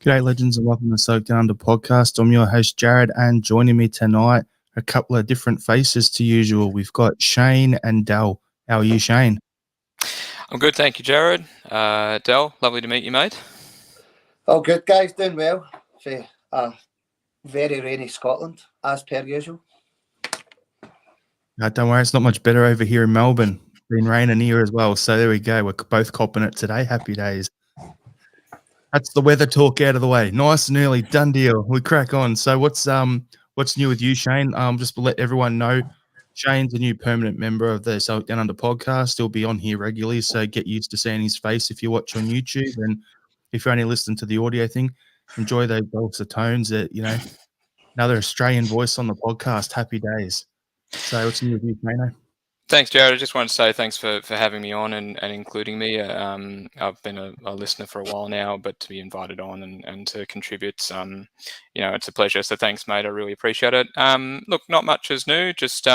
G'day, legends, and welcome to the Celtic Down Under podcast. I'm your host, Jarrod, and joining me tonight, a couple of different faces to usual. We've got Shane and Dell. How are you, Shane? I'm good, thank you, Jarrod. Del, lovely to meet you, mate. All good, guys. Doing well. For very rainy Scotland, as per usual. Don't worry, it's not much better over here in Melbourne. Been raining here as well, so there we go. We're both copping it today. Happy days. That's the weather talk out of the way. Nice and early, done deal. We crack on. So what's new with you, Shane? Just to let everyone know, Shane's a new permanent member of the Celtic Down Under podcast. He'll be on here regularly, so get used to seeing his face if you watch on YouTube. And if you're only listening to the audio thing, enjoy those dulcet tones. That another Australian voice on the podcast. Happy days. So what's new with you, Shane? Thanks, Jarrod. I just wanted to say thanks for having me on and including me. I've been a listener for a while now, but to be invited on and to contribute, it's a pleasure. So thanks, mate. I really appreciate it. Look, not much is new. Just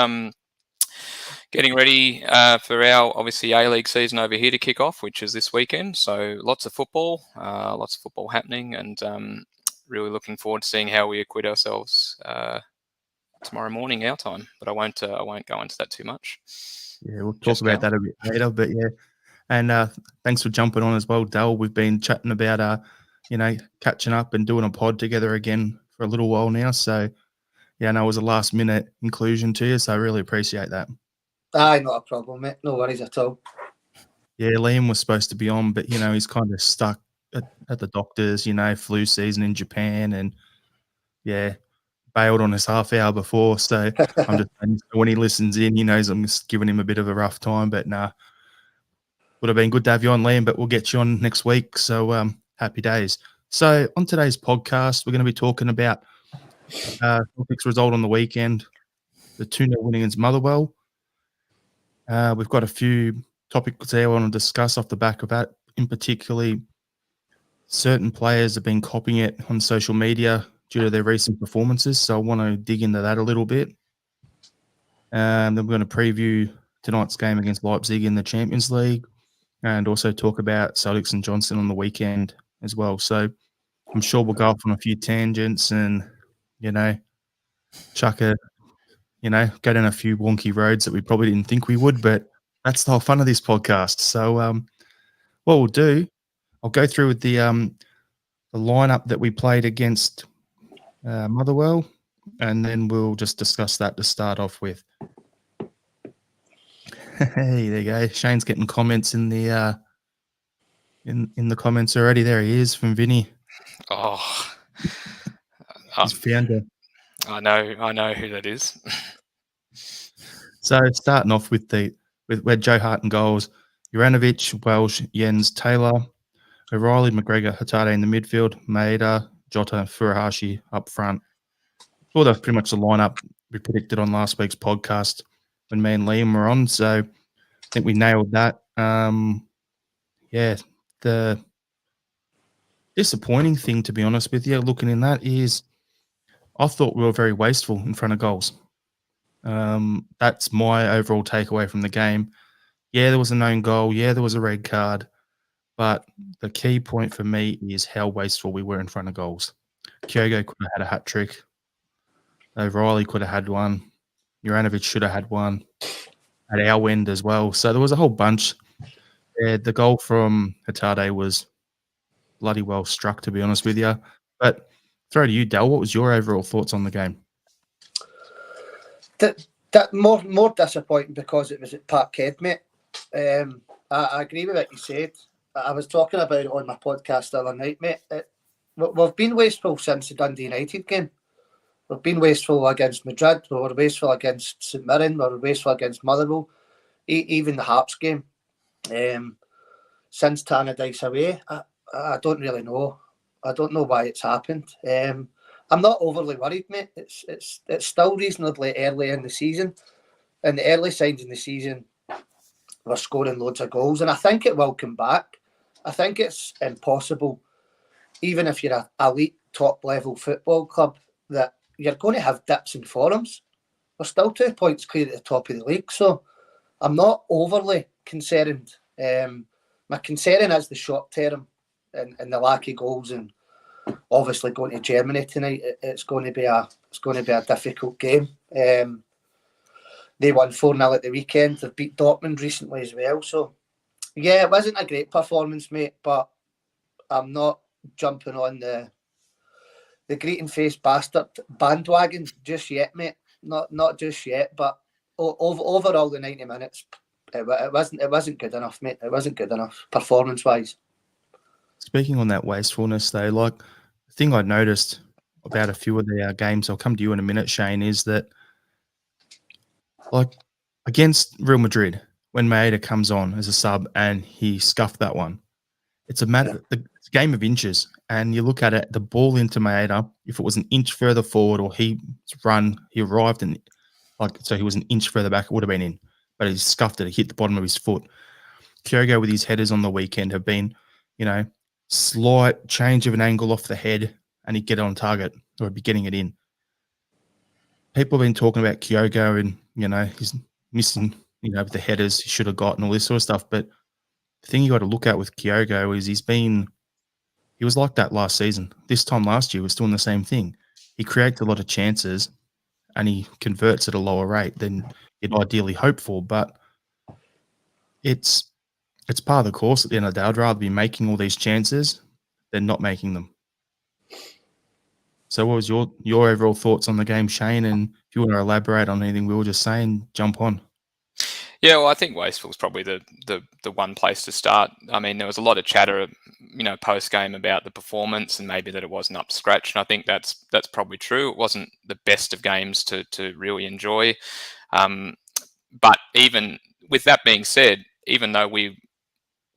getting ready for our, obviously, A-League season over here to kick off, which is this weekend. So lots of football happening, and really looking forward to seeing how we acquit ourselves tomorrow morning our time, but I won't go into that too much. Yeah, we'll talk about that a bit later, but yeah. And thanks for jumping on as well, Dale. We've been chatting about catching up and doing a pod together again for a little while now. So yeah, I know it was a last minute inclusion to you, so I really appreciate that. Aye, not a problem, mate. No worries at all. Yeah, Liam was supposed to be on, but he's kind of stuck at the doctors, flu season in Japan, and yeah, bailed on his half hour before. So I'm just when he listens in, he knows I'm just giving him a bit of a rough time. But nah, would have been good to have you on, Liam, but we'll get you on next week. So happy days. So on today's podcast, we're going to be talking about Celtic's result on the weekend, the 2-0 win against Motherwell. We've got a few topics there I want to discuss off the back of that. In particularly, certain players have been copying it on social media due to their recent performances. So I want to dig into that a little bit. Then we're going to preview tonight's game against Leipzig in the Champions League and also talk about Celtics and Johnson on the weekend as well. So I'm sure we'll go off on a few tangents and, chuck a, go down a few wonky roads that we probably didn't think we would, but that's the whole fun of this podcast. So what we'll do, I'll go through with the lineup that we played against Motherwell, and then we'll just discuss that to start off with. Hey, there you go. Shane's getting comments in the in the comments already. There he is from Vinny. Oh, he's found her. I know who that is. So starting off with Joe Hart in goals, Juranovic, Welsh, Jens, Taylor, O'Reilly, McGregor, Hatade in the midfield, Maeda, Jota, Furuhashi up front. Well, that's pretty much the lineup we predicted on last week's podcast when me and Liam were on. So I think we nailed that. The disappointing thing, to be honest with you, looking in that is I thought we were very wasteful in front of goals. That's my overall takeaway from the game. Yeah, there was a known goal. Yeah, there was a red card. But the key point for me is how wasteful we were in front of goals. Kyogo could have had a hat-trick. O'Reilly could have had one. Juranovic should have had one at our end as well. So there was a whole bunch. The goal from Hatade was bloody well struck, to be honest with you. But throw to you, Dal. What was your overall thoughts on the game? That more disappointing because it was at Parkhead, mate. I agree with what you said. I was talking about it on my podcast the other night, mate. We've been wasteful since the Dundee United game. We've been wasteful against Madrid. We were wasteful against St Mirren. We were wasteful against Motherwell. Even the Hearts game. Since Tannadice away, I don't really know. I don't know why it's happened. I'm not overly worried, mate. It's still reasonably early in the season. And the early signs in the season, we're scoring loads of goals. And I think it will come back. I think it's impossible, even if you're an elite top-level football club, that you're going to have dips and forums. We're still 2 points clear at the top of the league, so I'm not overly concerned. My concern is the short term and the lack of goals and obviously going to Germany tonight, it's going to be a difficult game. They won 4-0 at the weekend. They've beat Dortmund recently as well. So yeah, it wasn't a great performance, mate, but I'm not jumping on the greeting face bastard bandwagon just yet, mate. Not just yet, but overall the 90 minutes, it wasn't good enough, mate. It wasn't good enough performance wise. Speaking on that wastefulness, though, like the thing I noticed about a few of the games, I'll come to you in a minute, Shane, is that like against Real Madrid, when Maeda comes on as a sub and he scuffed that one, it's a matter. It's a game of inches, and you look at it, the ball into Maeda. If it was an inch further forward, or he arrived and so he was an inch further back, it would have been in. But he scuffed it. He hit the bottom of his foot. Kyogo with his headers on the weekend have been, slight change of an angle off the head, and he'd get it on target or be getting it in. People have been talking about Kyogo and, he's missing, with the headers he should have got and all this sort of stuff. But the thing you got to look at with Kyogo is he was like that last season. This time last year, he was doing the same thing. He creates a lot of chances and he converts at a lower rate than you'd ideally hope for. But it's part of the course at the end of the day. I'd rather be making all these chances than not making them. So what was your overall thoughts on the game, Shane? And if you want to elaborate on anything we were just saying, jump on. Yeah, well, I think wasteful is probably the one place to start. I mean, there was a lot of chatter, post game about the performance and maybe that it wasn't up to scratch, and I think that's probably true. It wasn't the best of games to really enjoy. But even with that being said, even though we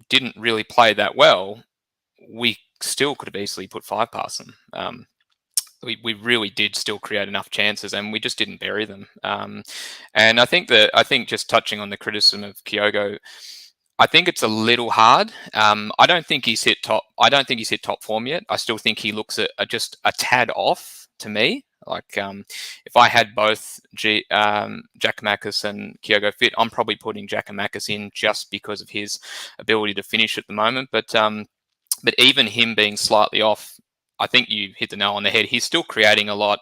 didn't really play that well, we still could have easily put 5 past them. We really did still create enough chances, and we just didn't bury them. And I think just touching on the criticism of Kyogo, I think it's a little hard. I don't think he's hit top form yet. I still think he looks just a tad off to me. Like if I had both Giakoumakis and Kyogo fit, I'm probably putting Giakoumakis in just because of his ability to finish at the moment. But even him being slightly off, I think you hit the nail on the head. He's still creating a lot.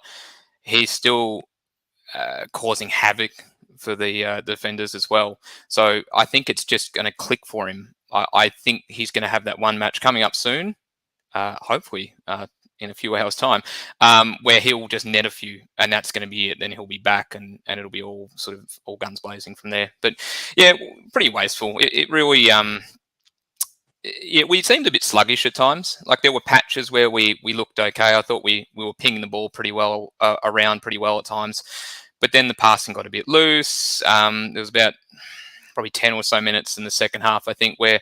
He's still causing havoc for the defenders as well. So I think it's just going to click for him. I think he's going to have that one match coming up soon, hopefully in a few hours' time, where he'll just net a few, and that's going to be it. Then he'll be back, and it'll be all sort of all guns blazing from there. But yeah, pretty wasteful. It really... Yeah, we seemed a bit sluggish at times. Like there were patches where we looked okay. I thought we were pinging the ball pretty well around pretty well at times, but then the passing got a bit loose. There was about probably 10 or so minutes in the second half, I think, where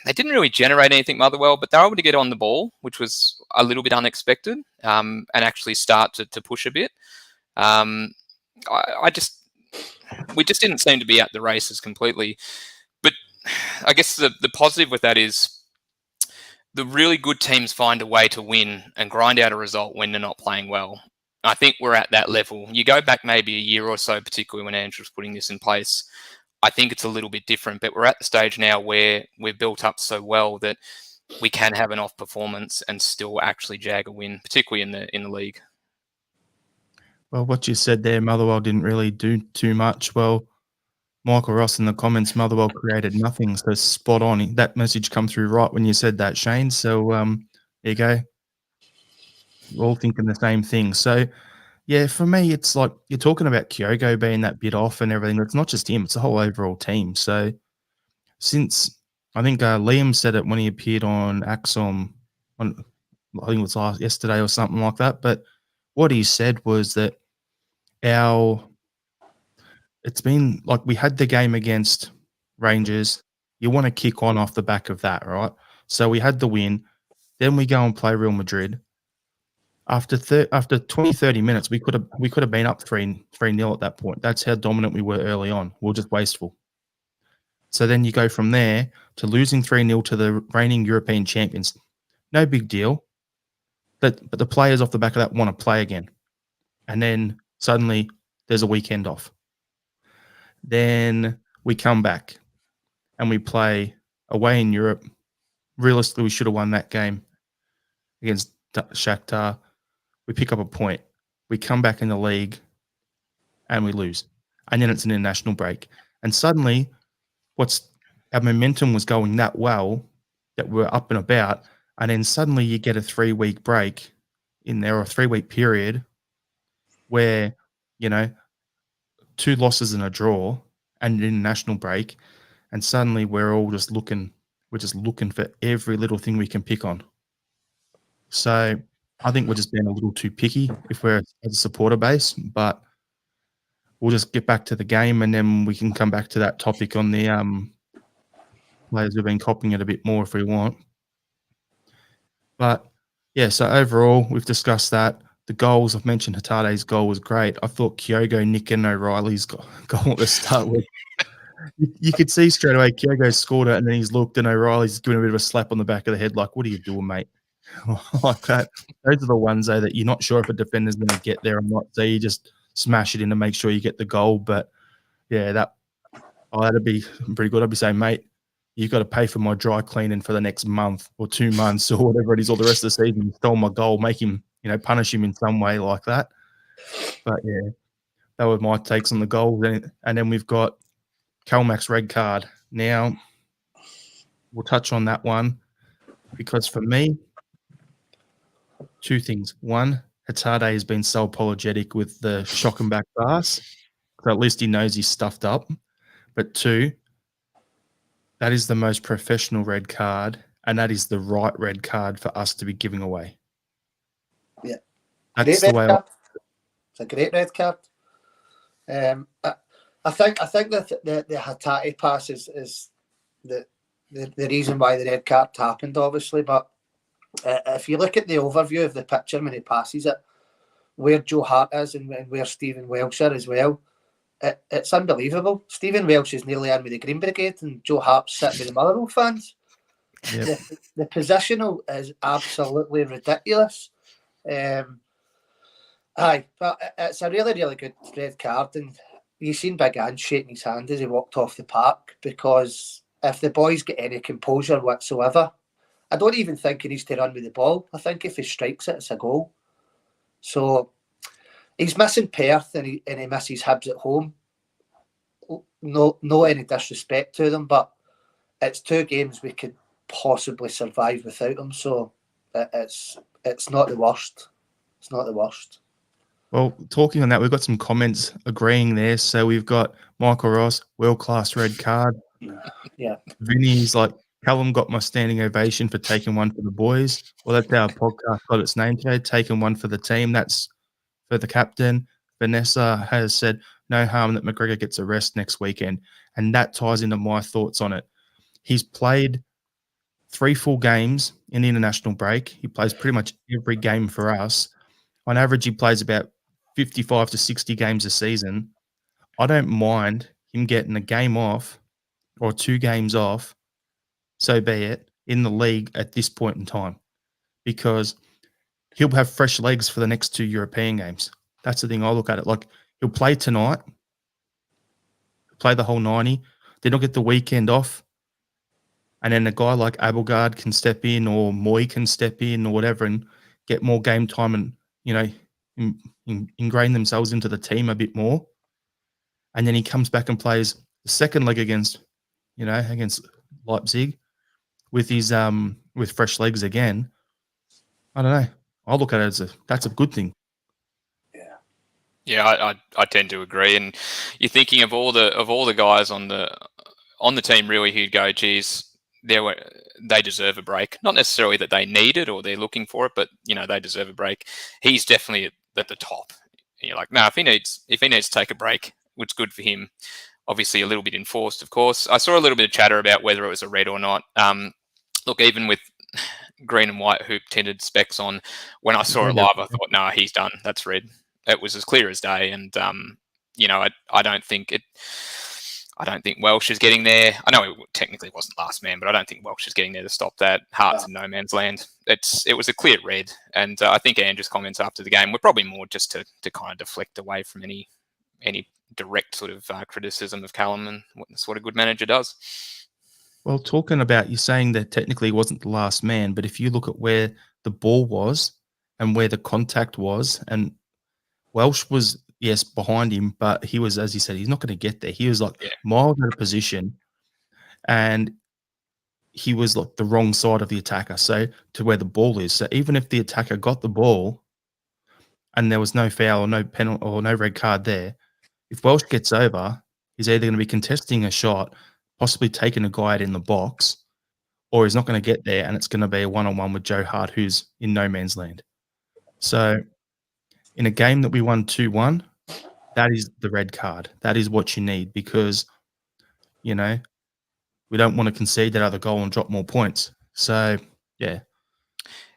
they didn't really generate anything Motherwell, but they were able to get on the ball, which was a little bit unexpected, and actually start to push a bit. We just didn't seem to be at the races completely. But I guess the positive with that is the really good teams find a way to win and grind out a result when they're not playing well. I think we're at that level. You go back maybe a year or so, particularly when Andrew's putting this in place, I think it's a little bit different. But we're at the stage now where we're built up so well that we can have an off performance and still actually jag a win, particularly in the league. Well, what you said there, Motherwell didn't really do too much. Well, Michael Ross in the comments, Motherwell created nothing. So spot on. That message come through right when you said that, Shane. So there you go. We're all thinking the same thing. So, yeah, for me, it's like you're talking about Kyogo being that bit off and everything. It's not just him. It's the whole overall team. So since I think Liam said it when he appeared on Axom, I think it was yesterday or something like that. But what he said was that it's been like we had the game against Rangers. You want to kick on off the back of that, right? So we had the win. Then we go and play Real Madrid. After 20, 30 minutes, we could have been up 3-0 at that point. That's how dominant we were early on. We were just wasteful. So then you go from there to losing 3-0 to the reigning European champions. No big deal. But the players off the back of that want to play again. And then suddenly there's a weekend off. Then we come back and we play away in Europe. Realistically, we should have won that game. against Shakhtar. We pick up a point. We come back in the league and we lose. And then it's an international break. And suddenly, our momentum was going that well that we're up and about. And then suddenly you get a 3-week break in there, or a 3-week period where, 2 losses and a draw and an international break. And suddenly we're just looking for every little thing we can pick on. So I think we're just being a little too picky if we're as a supporter base, but we'll just get back to the game and then we can come back to that topic on the players who've been copying it a bit more if we want. But yeah, so overall, we've discussed that. The goals, I've mentioned Hatade's goal was great. I thought Kyogo nicking O'Reilly's goal at the start with. You could see straight away Kyogo scored it and then he's looked and O'Reilly's giving a bit of a slap on the back of the head like, what are you doing, mate? Like that. Those are the ones, though, that you're not sure if a defender's going to get there or not. So you just smash it in to make sure you get the goal. But, yeah, that'd be pretty good. I'd be saying, mate, you've got to pay for my dry cleaning for the next month or 2 months or whatever it is, or the rest of the season. You stole my goal, make him, punish him in some way like that. But, yeah, that were my takes on the goal. And then we've got Kalmak's red card. Now, we'll touch on that one because for me, 2 things. One, Hatade has been so apologetic with the shock and back pass. So at least he knows he's stuffed up. But 2, that is the most professional red card, and that is the right red card for us to be giving away. Yeah. That's the way it's a great red card. I think that the Hatate pass is the reason why the red card happened, obviously, but if you look at the overview of the picture when he passes it, where Joe Hart is and where Stephen Welsh are as well, it's unbelievable. Stephen Welsh is nearly in with the Green Brigade and Joe Hart's sitting with the Motherwell fans. Yep. The positional is absolutely ridiculous. But it's a really, really good red card, and you've seen Big Ange shaking his hand as he walked off the park, because if the boys get any composure whatsoever, I don't even think he needs to run with the ball. I think if he strikes it, it's a goal. So he's missing Perth and he misses Hibs at home. No any disrespect to them, but it's 2 games we could possibly survive without him. So it's not the worst. It's not the worst. Well, talking on that, we've got some comments agreeing there. So we've got Michael Ross, world-class red card. Yeah. Vinny's like, Callum got my standing ovation for taking one for the boys. Well, that's our podcast got its name today, taking one for the team. That's for the captain. Vanessa has said, no harm that McGregor gets a rest next weekend. And that ties into my thoughts on it. He's played 3 full games in the international break. He plays pretty much every game for us. On average, he plays about 55 to 60 games a season. I don't mind him getting a game off or 2 games off, so be it, in the league at this point in time, because he'll have fresh legs for the next 2 European games. That's the thing I look at it. Like, he'll play tonight, play the whole 90, then he'll get the weekend off, and then a guy like Abelgard can step in or Moy can step in or whatever and get more game time and, ingrain themselves into the team a bit more. And then he comes back and plays the second leg against Leipzig with his with fresh legs again. I don't know. I look at it as that's a good thing. Yeah, I tend to agree. And you're thinking of all the guys on the team really who'd go, geez, they deserve a break. Not necessarily that they need it or they're looking for it, but they deserve a break. He's definitely at the top. And you're like, no, if he needs to take a break, it's good for him. Obviously, a little bit enforced, of course. I saw a little bit of chatter about whether it was a red or not. Look, even with green and white hoop tinted specs on, when I saw it live, I thought, no, he's done. That's red. It was as clear as day, and I don't think Welsh is getting there. I know it technically wasn't last man, but I don't think Welsh is getting there to stop that. Heart's in no man's land. It was a clear red, and I think Andrew's comments after the game were probably more just to kind of deflect away from any direct sort of criticism of Callum, and that's what a good manager does. Well, talking about, you're saying that technically he wasn't the last man, but if you look at where the ball was and where the contact was. And Welsh was, yes, behind him, but he was, as he said, he's not going to get there. He was like miles out of position, and he was like the wrong side of the attacker, so to where the ball is. So even if the attacker got the ball and there was no foul or no penalty or no red card there, if Welsh gets over, he's either going to be contesting a shot, possibly taking a guy out in the box, or he's not going to get there, and it's going to be a one-on-one with Jarrod, who's in no man's land. So in a game that we won 2-1, that is the red card. That is what you need, because, you know, we don't want to concede that other goal and drop more points. So, yeah.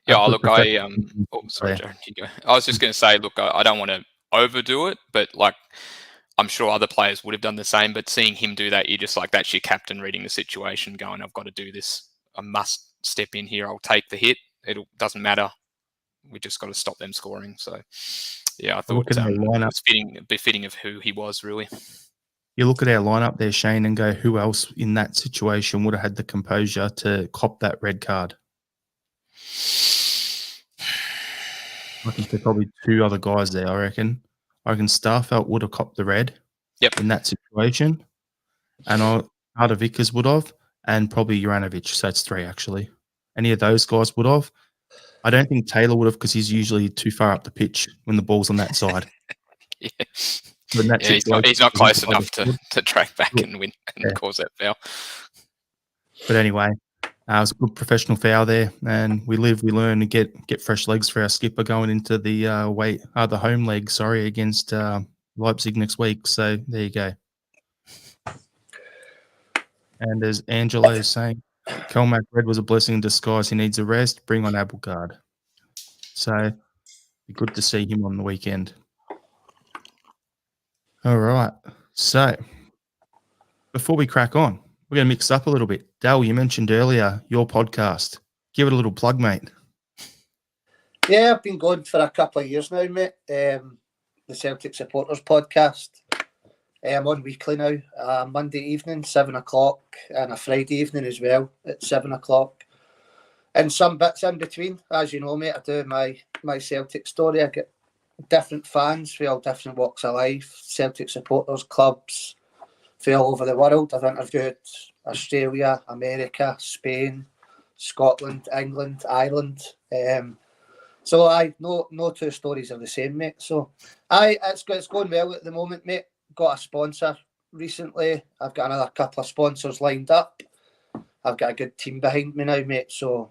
Yeah, look, sorry, Jarrod, you go. I was just going to say, look, I don't want to overdo it, but like, I'm sure other players would have done the same. But seeing him do that, you're just like, that's your captain reading the situation, going, I've got to do this. I must step in here. I'll take the hit. It doesn't matter. We just got to stop them scoring. So, yeah, I thought it was befitting of who he was, really. You look at our lineup there, Shane, and go, who else in that situation would have had the composure to cop that red card? I think there's probably two other guys there, I reckon. I reckon Starfelt would have copped the red in that situation. And Carter Vickers would have, and probably Juranovic. So it's three, actually. Any of those guys would have. I don't think Taylor would have, because he's usually too far up the pitch when the ball's on that side. He's not close enough to track back and win and cause that foul. But anyway, it was a good professional foul there, and we live, we learn, and get fresh legs for our skipper going into the home leg, against Leipzig next week. So there you go. And as Angelo is saying, Kelmac Red was a blessing in disguise. He needs a rest. Bring on Abelgard. So be good to see him on the weekend. All right. So before we crack on, we're going to mix up a little bit. Dal, you mentioned earlier your podcast. Give it a little plug, mate. Yeah, I've been going for a couple of years now, mate. The Celtic Supporters Podcast. I'm on weekly now, Monday evening, 7 o'clock, and a Friday evening as well at 7 o'clock. And some bits in between. As you know, mate, I do my Celtic story. I get different fans for all different walks of life, Celtic supporters, clubs, for all over the world. I've interviewed Australia, America, Spain, Scotland, England, Ireland. So no two stories are the same, mate. So it's going well at the moment, mate. Got a sponsor recently. I've got another couple of sponsors lined up. I've got a good team behind me now, mate. So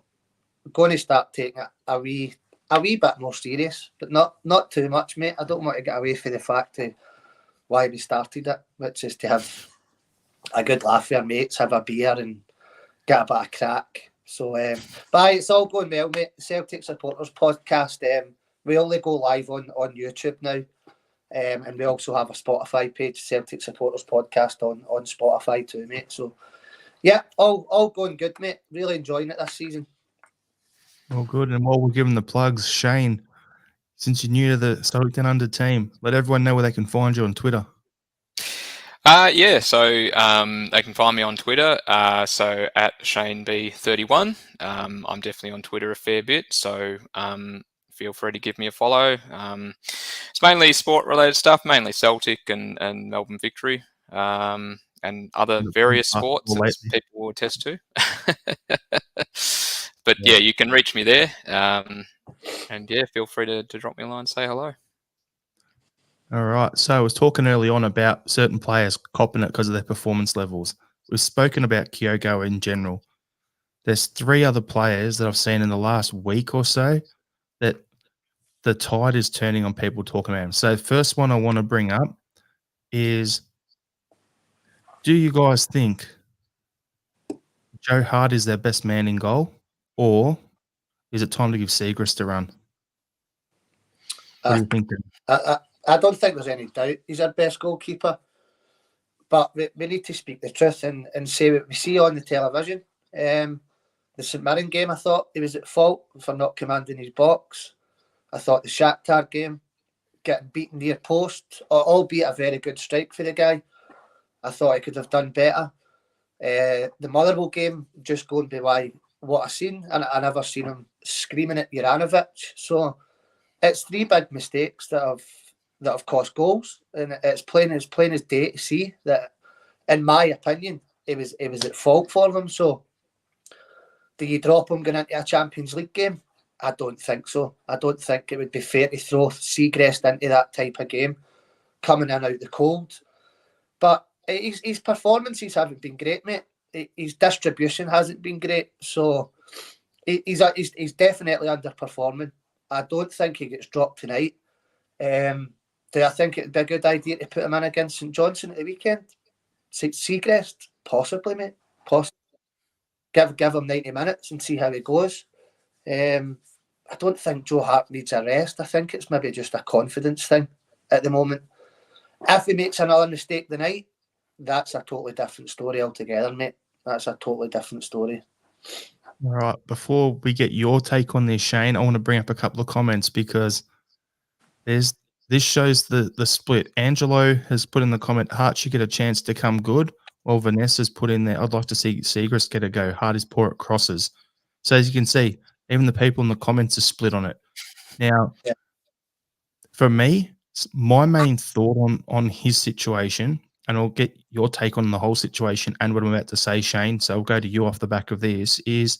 I'm going to start taking it a wee bit more serious, but not too much, mate. I don't want to get away from the fact of why we started it, which is to have a good laugh with our mates, have a beer and get a bit of crack. So, but it's all going well, mate. The Celtic Supporters Podcast, we only go live on YouTube now. And we also have a Spotify page, Celtic Supporters Podcast on Spotify too, mate. So, yeah, all going good, mate. Really enjoying it this season. All good. And while we're giving the plugs, Shane, since you're new to the Celtic Down Under team, let everyone know where they can find you on Twitter. So they can find me on Twitter, so at ShaneB31. I'm definitely on Twitter a fair bit, so feel free to give me a follow. It's mainly sport-related stuff, mainly Celtic and Melbourne Victory, and other various sports, as people will attest to. But yeah, you can reach me there, and yeah, feel free to drop me a line and say hello. All right. So I was talking early on about certain players copping it because of their performance levels. We've spoken about Kyogo in general. There's three other players that I've seen in the last week or so that the tide is turning on people talking about him. So the first one I want to bring up is, do you guys think Jarrod is their best man in goal, or is it time to give Siegrist a run? What do you think? I don't think there's any doubt he's our best goalkeeper, but we need to speak the truth and say what we see on the television. The St Mirren game, I thought he was at fault for not commanding his box. I thought the Shakhtar game, getting beaten near post, albeit a very good strike for the guy, I thought he could have done better. The Motherwell game, just going by what I seen, and I never seen him screaming at Juranovic. So it's 3 big mistakes that have cost goals, and it's plain as day to see that, in my opinion, it was at fault for them. So do you drop him going into a Champions League game? I don't think so. I don't think it would be fair to throw Seagrest into that type of game, coming in out the cold. But his performances haven't been great, mate. His distribution hasn't been great. So he's definitely underperforming. I don't think he gets dropped tonight. Do I think it would be a good idea to put him in against St Johnstone at the weekend? Seagrest? Possibly, mate. Possibly. Give him 90 minutes and see how he goes. I don't think Joe Hart needs a rest. I think it's maybe just a confidence thing at the moment. If he makes another mistake tonight, that's a totally different story altogether, mate. That's a totally different story. All right. Before we get your take on this, Shane, I want to bring up a couple of comments because this shows the split. Angelo has put in the comment, Hart should get a chance to come good. Well, Vanessa's put in there, I'd like to see Seagrest get a go. Hart is poor at crosses. So as you can see, even the people in the comments are split on it. Now, for me, my main thought on his situation, and I'll get your take on the whole situation and what I'm about to say, Shane, so I'll go to you off the back of this, is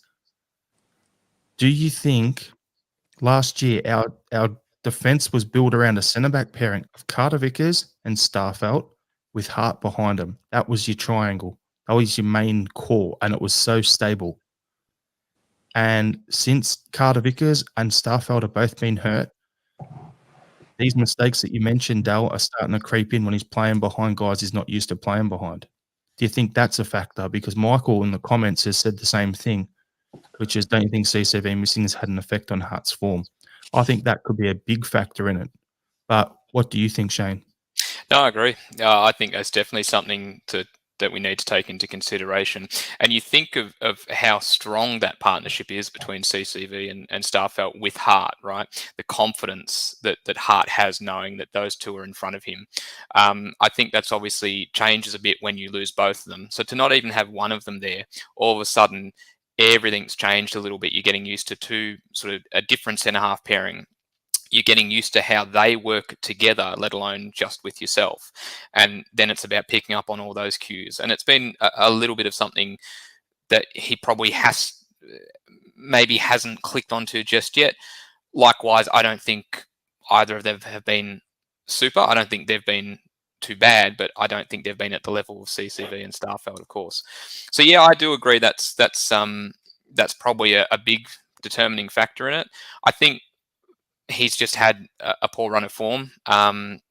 do you think last year our defence was built around a centre-back pairing of Carter Vickers and Starfelt with Hart behind him? That was your triangle. That was your main core, and it was so stable. And since Carter Vickers and Starfelt have both been hurt, these mistakes that you mentioned, Dal, are starting to creep in when he's playing behind guys he's not used to playing behind. Do you think that's a factor? Because Michael in the comments has said the same thing, which is, don't you think CCV missing has had an effect on Hart's form? I think that could be a big factor in it. But what do you think, Shane? No, I agree. I think that's definitely something that we need to take into consideration. And you think of how strong that partnership is between CCV and Starfelt with Hart, right? The confidence that Hart has knowing that those two are in front of him. I think that's obviously changes a bit when you lose both of them. So to not even have one of them there, all of a sudden, everything's changed a little bit. You're getting used to two sort of a different centre-half pairing. You're getting used to how they work together, let alone just with yourself. And then it's about picking up on all those cues. And it's been a little bit of something that he probably maybe hasn't clicked onto just yet. Likewise, I don't think either of them have been super. I don't think they've been too bad, but I don't think they've been at the level of CCV and Starfelt, of course. So yeah, I do agree that's probably a big determining factor in it. I think he's just had a poor run of form, and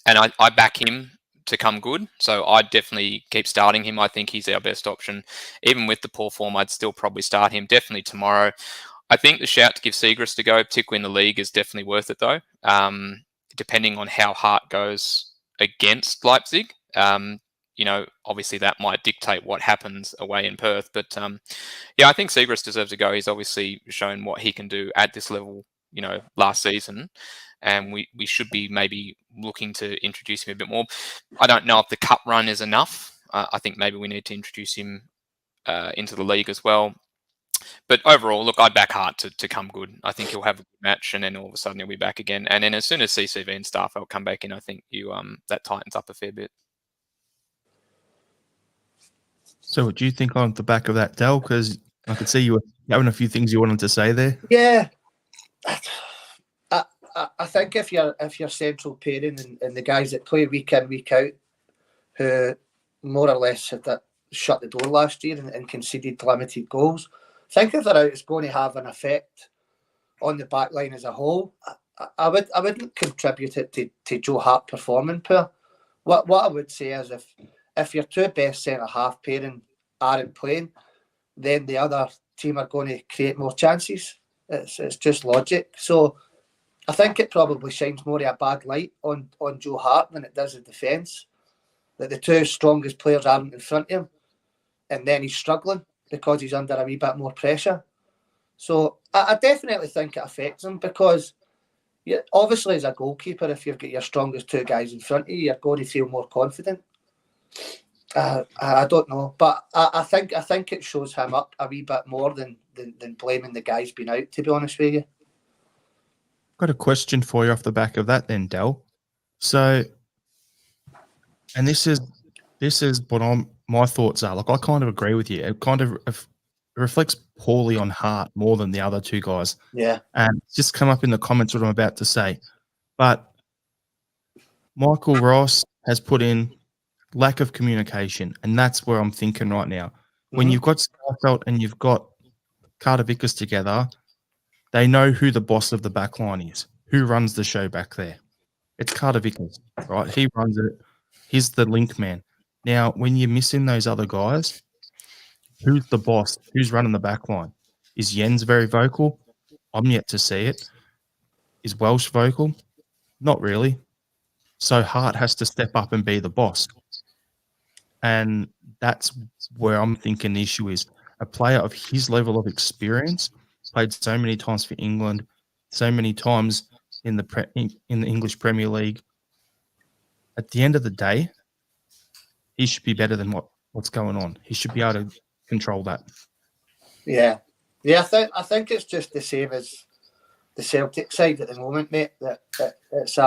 I back him to come good. So I'd definitely keep starting him. I think he's our best option. Even with the poor form, I'd still probably start him definitely tomorrow. I think the shout to give Seagrest a go, particularly in the league, is definitely worth it though. Depending on how Hart goes against Leipzig, obviously that might dictate what happens away in Perth. But I think Seagrest deserves a go. He's obviously shown what he can do at this level, last season, and we should be maybe looking to introduce him a bit more. I don't know if the cup run is enough. I think maybe we need to introduce him into the league as well. But overall, look, I'd back Hart to come good. I think he'll have a good match, and then all of a sudden he'll be back again. And then as soon as CCV and Starfelt come back in, I think that tightens up a fair bit. So what do you think on the back of that, Del? Because I could see you were having a few things you wanted to say there. Yeah. I think if you're central pairing and the guys that play week in, week out, who more or less had that shut the door last year and conceded limited goals, I think if they're out, it's going to have an effect on the back line as a whole. I wouldn't contribute it to Joe Hart performing poor. What I would say is if your two best centre half pairing aren't playing, then the other team are going to create more chances. It's just logic. So I think it probably shines more of a bad light on Joe Hart than it does the defence. That the two strongest players aren't in front of him, and then he's struggling because he's under a wee bit more pressure. So I definitely think it affects him because obviously as a goalkeeper, if you've got your strongest two guys in front of you, you're going to feel more confident. I don't know, but I think it shows him up a wee bit more than blaming the guy's been out, to be honest with you. Got a question for you off the back of that then, Del. So, and this is what my thoughts are. Like, I kind of agree with you. It kind of reflects poorly on Hart more than the other two guys. Yeah. And it's just come up in the comments what I'm about to say. But Michael Ross has put in lack of communication, and that's where I'm thinking right now. When you've got Starfelt and you've got Carter Vickers together, they know who the boss of the back line is, who runs the show back there. It's Carter Vickers, right? He runs it. He's the link man. Now, when you're missing those other guys, who's the boss? Who's running the back line? Is Jens very vocal? I'm yet to see it. Is Welsh vocal? Not really. So Hart has to step up and be the boss. And that's where I'm thinking the issue is. A player of his level of experience, played so many times for England, so many times in the English Premier League. At the end of the day, he should be better than what's going on. He should be able to control that. Yeah. I think it's just the same as the Celtic side at the moment, mate. That it's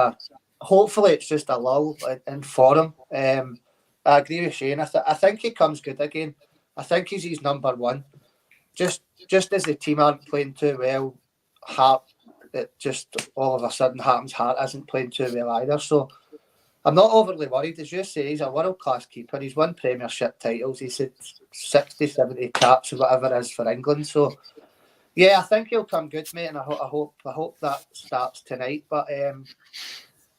hopefully it's just a lull in form. I agree with Shane. I think he comes good again. I think he's his number one. Just as the team aren't playing too well, Hart, it just all of a sudden happens Hart isn't playing too well either. So I'm not overly worried. As you say, he's a world-class keeper. He's won Premiership titles. He's had 60, 70 caps or whatever it is for England. So, yeah, I think he'll come good, mate, and I hope that starts tonight. But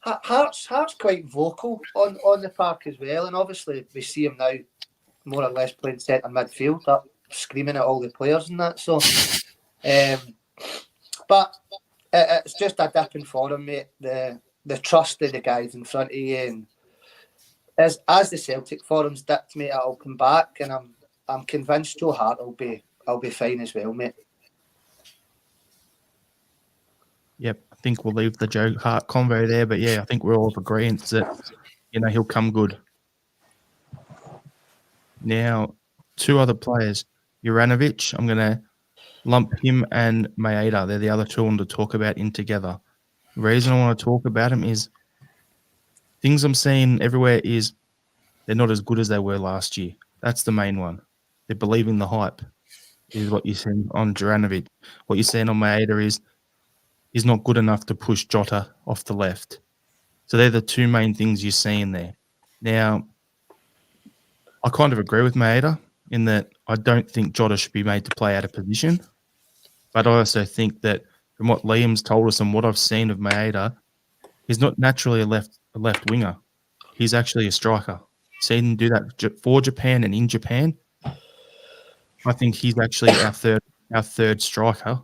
Hart's quite vocal on the park as well, and obviously we see him now more or less playing centre midfield, up screaming at all the players and that. So, but it's just a dip in form, mate. The trust of the guys in front of you, and as the Celtic forums dipped, mate, it'll come back, and I'm convinced Joe Hart will be fine as well, mate. Yep, I think we'll leave the Joe Hart convo there, but yeah, I think we're all of agreement that he'll come good. Now, two other players, Juranovic, I'm going to lump him and Maeda. They're the other two I want to talk about in together. The reason I want to talk about him is things I'm seeing everywhere is they're not as good as they were last year. That's the main one. They're believing the hype is what you're seeing on Juranovic. What you're seeing on Maeda is he's not good enough to push Jota off the left. So they're the two main things you're seeing there. Now, I kind of agree with Maeda in that I don't think Jota should be made to play out of position. But I also think that from what Liam's told us and what I've seen of Maeda, he's not naturally a left winger. He's actually a striker. Seen him do that for Japan and in Japan. I think he's actually our third striker.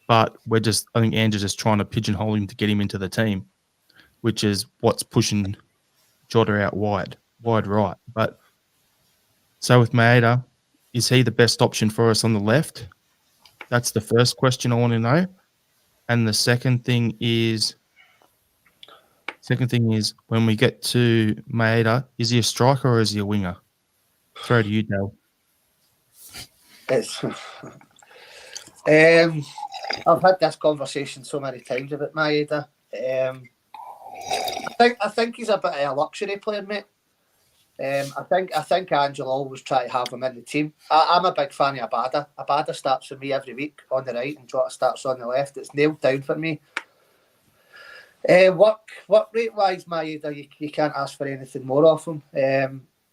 But I think Andrew's just trying to pigeonhole him to get him into the team, which is what's pushing Jota out wide right. But so with Maeda, is he the best option for us on the left? That's the first question I want to know. And the second thing is when we get to Maeda, is he a striker or is he a winger? Throw to you, Dale. I've had this conversation so many times about Maeda. I think he's a bit of a luxury player, mate. I think Angela always try to have him in the team. I'm a big fan of Abada. Abada starts for me every week on the right and Jota starts on the left. It's nailed down for me. Work rate wise, Maeda, you can't ask for anything more of him.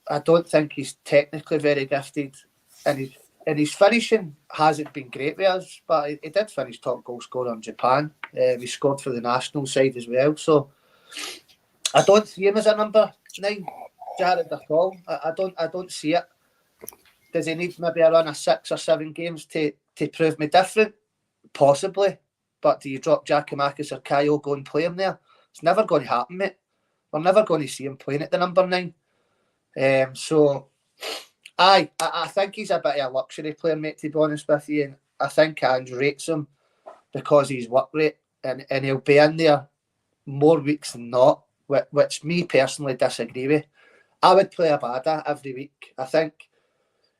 I don't think he's technically very gifted, and his finishing hasn't been great with us, but he did finish top goal scorer in Japan. He scored for the national side as well. So I don't see him as a number 9, Jarrod, at all. I don't see it. Does he need maybe a run of 6 or 7 games to prove me different? Possibly. But do you drop Giakoumakis or Kyle, go and play him there? It's never going to happen, mate. We're never going to see him playing at the number 9. So I think he's a bit of a luxury player, mate, to be honest with you. And I think Ange rates him because he's work rate, and he'll be in there more weeks than not, which me personally disagree with. I would play Abada every week. I think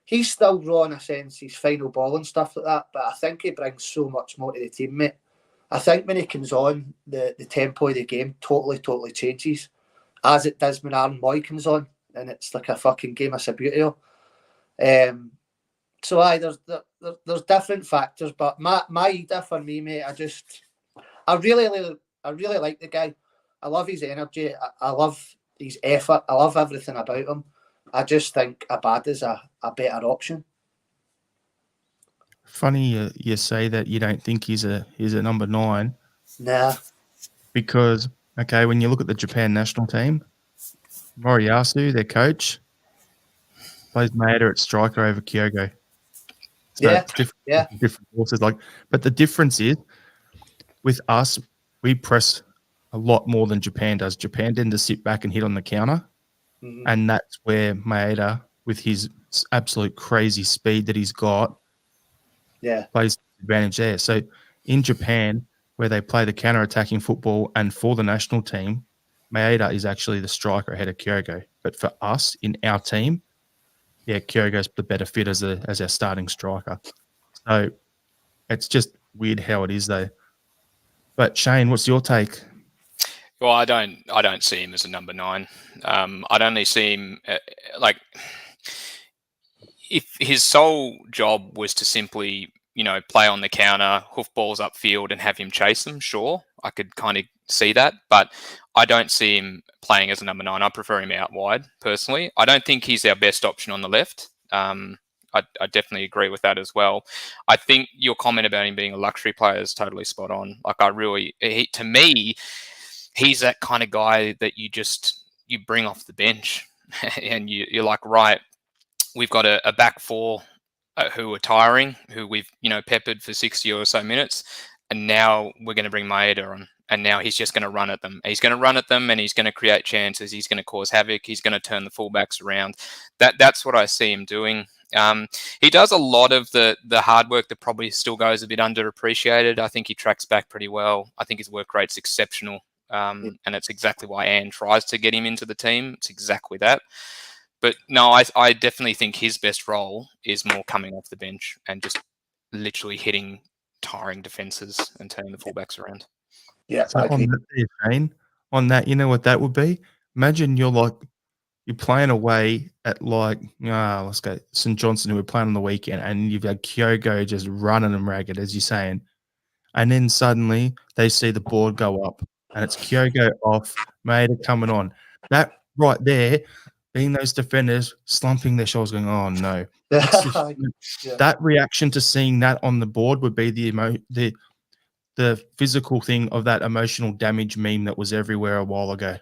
he's still raw in a sense, his final ball and stuff like that, but I think he brings so much more to the team, mate. I think when he comes on, the tempo of the game totally changes, as it does when Aaron Moy comes on, and it's like a fucking game of Subbuteo. So there's different factors, but Maeda for me, mate, I really like the guy. I love his energy. I love his effort. I love everything about him. I just think Abada's a better option. Funny you say that you don't think he's a number 9. Nah. Because, okay, when you look at the Japan national team, Moriyasu, their coach, plays Maeda at striker over Kyogo. So it's different forces. But the difference is, with us, we press a lot more than Japan does. Japan tend to sit back and hit on the counter. Mm-hmm. And that's where Maeda, with his absolute crazy speed that he's got, plays advantage there. So in Japan, where they play the counter-attacking football, and for the national team, Maeda is actually the striker ahead of Kyogo. But for us, in our team, Kyogo's the better fit as our starting striker. So it's just weird how it is, though. But Shane, what's your take? Well, I don't see him as a number 9. I'd only see him if his sole job was to simply, play on the counter, hoof balls upfield, and have him chase them. Sure, I could kind of see that, but I don't see him playing as a number 9. I prefer him out wide, personally. I don't think he's our best option on the left. I definitely agree with that as well. I think your comment about him being a luxury player is totally spot on. To me, he's that kind of guy that you bring off the bench and you're like, right, we've got a back four who are tiring, who we've, peppered for 60 or so minutes. And now we're going to bring Maeda on. And now he's just going to run at them. He's going to run at them and he's going to create chances. He's going to cause havoc. He's going to turn the fullbacks around. That's what I see him doing. He does a lot of the hard work that probably still goes a bit underappreciated. I think he tracks back pretty well. I think his work rate's exceptional. And it's exactly why Anne tries to get him into the team. It's exactly that. But no, I definitely think his best role is more coming off the bench and just literally hitting tiring defenses and turning the fullbacks around. Yeah. So on that, you know what that would be? Imagine you're playing away at let's go St. Johnson, who were playing on the weekend, and you've got Kyogo just running them ragged, as you're saying. And then suddenly they see the board go up and it's Kyogo off, Maeda coming on. That right there, being those defenders slumping their shoulders going, oh no. That reaction to seeing that on the board would be the physical thing of that emotional damage meme that was everywhere a while ago.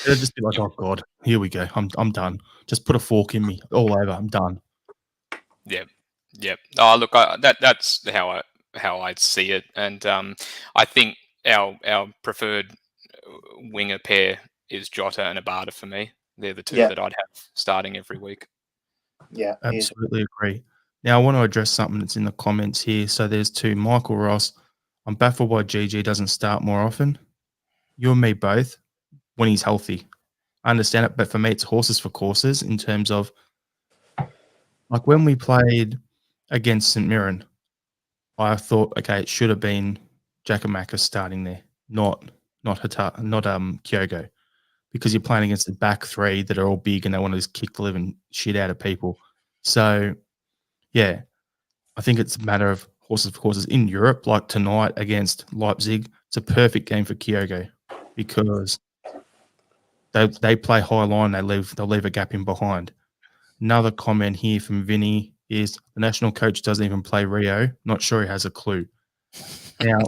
It'd just be like, oh God, here we go. I'm done. Just put a fork in me all over. I'm done. Yep. Oh, look, that's how I see it, and I think our preferred winger pair is Jota and Abada for me. They're the two that I'd have starting every week. Yeah, absolutely agree. Now I want to address something that's in the comments here. So there's two. Michael Ross, I'm baffled why GG doesn't start more often. You and me both. When he's healthy, I understand it, but for me, it's horses for courses in terms of when we played against St Mirren, I thought, okay, it should have been Giacomakis starting there, not Kyogo, because you're playing against the back three that are all big and they want to just kick the living shit out of people. So, yeah, I think it's a matter of horses for courses. In Europe, like tonight against Leipzig, it's a perfect game for Kyogo because they play high line. They'll leave a gap in behind. Another comment here from Vinny is the national coach doesn't even play Rio. Not sure he has a clue. Now,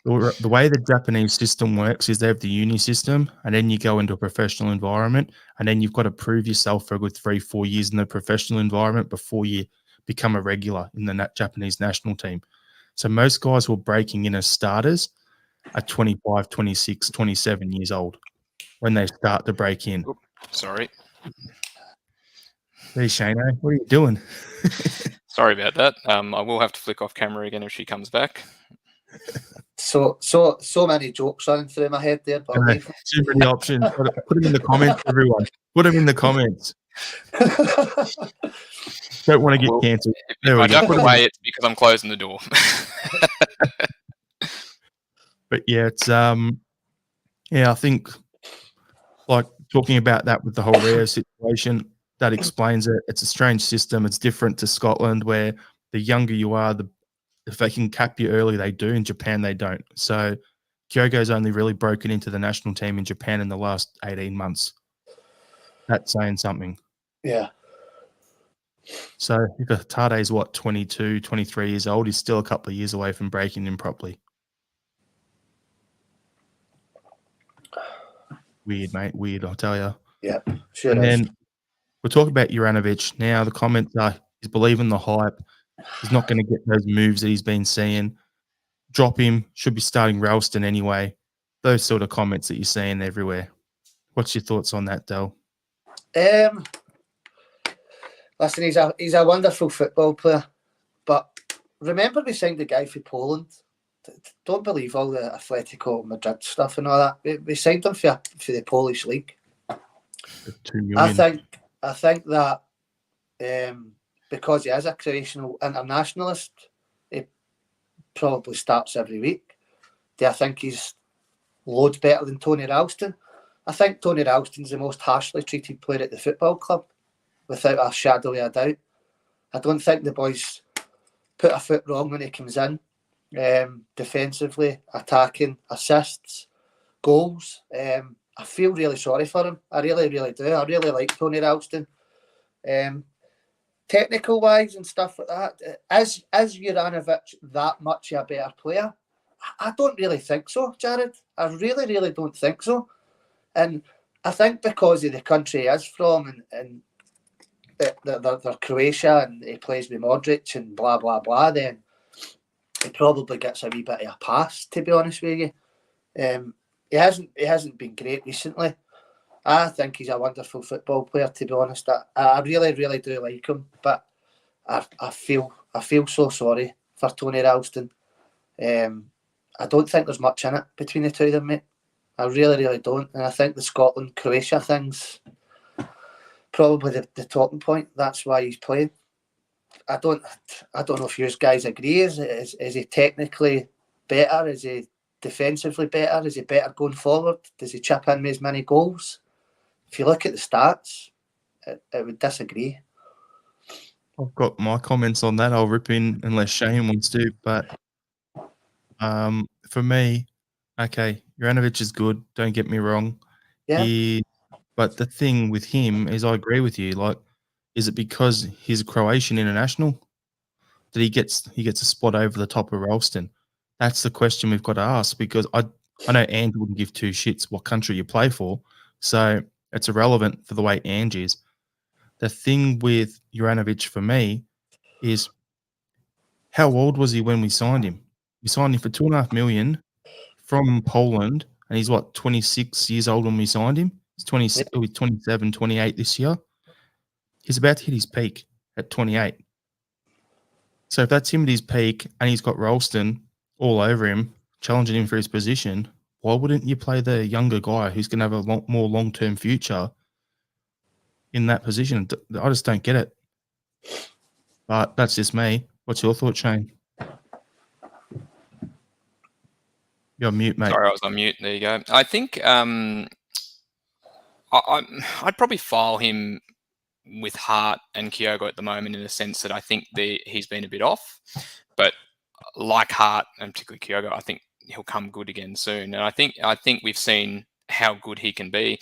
the way the Japanese system works is they have the uni system, and then you go into a professional environment, and then you've got to prove yourself for a good 3-4 years in the professional environment before you become a regular in the Japanese national team. So most guys who are breaking in as starters are 25, 26, 27 years old when they start to break in. Sorry. Hey, Shane, what are you doing? Sorry about that. I will have to flick off camera again if she comes back. So many jokes running through my head there, but I'll leave Too many options. Put them in the comments, everyone. Put them in the comments. Don't want to get cancelled. If I duck away, it's because I'm closing the door. But yeah, it's I think like talking about that with the whole Rio situation, that explains it. It's a strange system. It's different to Scotland, where the younger you are, if they can cap you early, they do. In Japan, they don't. So Kyogo's only really broken into the national team in Japan in the last 18 months. That's saying something. Yeah. So if Tade's 22, 23 years old, he's still a couple of years away from breaking in properly. Weird, mate. Weird, I'll tell you. Yeah, sure and is. then we're talking about Juranovic. Now the comments are he's believing the hype. He's not going to get those moves that he's been seeing. Drop him. Should be starting Ralston anyway. Those sort of comments that you're seeing everywhere. What's your thoughts on that, Del? Listen, he's a wonderful football player, but remember we signed the guy for Poland. Don't believe all the Atletico Madrid stuff and all that. We signed him for the Polish league. 2 million. I think that because he is a Croatian internationalist, he probably starts every week. Do I think he's loads better than Tony Ralston? I think Tony Ralston's the most harshly treated player at the football club, without a shadow of a doubt. I don't think the boys put a foot wrong when he comes in. Defensively, attacking, assists, goals. I feel really sorry for him. I really, really do. I really like Tony Ralston. Technical wise and stuff like that, is Juranovic that much a better player? I don't really think so, Jarrod. I really, really don't think so. And I think because of the country he is from and they're Croatia and he plays with Modric and blah, blah, blah, then he probably gets a wee bit of a pass, to be honest with you. He hasn't been great recently. I think he's a wonderful football player, to be honest. I really, really do like him, but I feel so sorry for Tony Ralston. I don't think there's much in it between the two of them, mate. I really, really don't. And I think the Scotland-Croatia thing's probably the talking point. That's why he's playing. I don't know if you guys agree. Is he technically better? Is he defensively better? Is he better going forward? Does he chip in with as many goals? If you look at the stats, it would disagree. I've got my comments on that. I'll rip in unless Shane wants to. But for me, okay, Juranovic is good. Don't get me wrong. Yeah. But the thing with him is, I agree with you. Like, is it because he's a Croatian international that he gets a spot over the top of Ralston? That's the question we've got to ask, because I know Ange wouldn't give two shits what country you play for, so it's irrelevant for the way Ange is. The thing with Juranovic for me is, how old was he when we signed him? We signed him for $2.5 million from Poland, and he's 26 years old when we signed him. He's 27, 28 this year. He's about to hit his peak at 28. So if that's him at his peak and he's got Ralston all over him, challenging him for his position, why wouldn't you play the younger guy who's going to have a more long-term future in that position? I just don't get it. But that's just me. What's your thought, Shane? You're on mute, mate. Sorry, I was on mute. There you go. I think I'd probably file him with Hart and Kyogo at the moment, in the sense that I think he's been a bit off. But like Hart, and particularly Kyogo, I think he'll come good again soon. And I think we've seen how good he can be.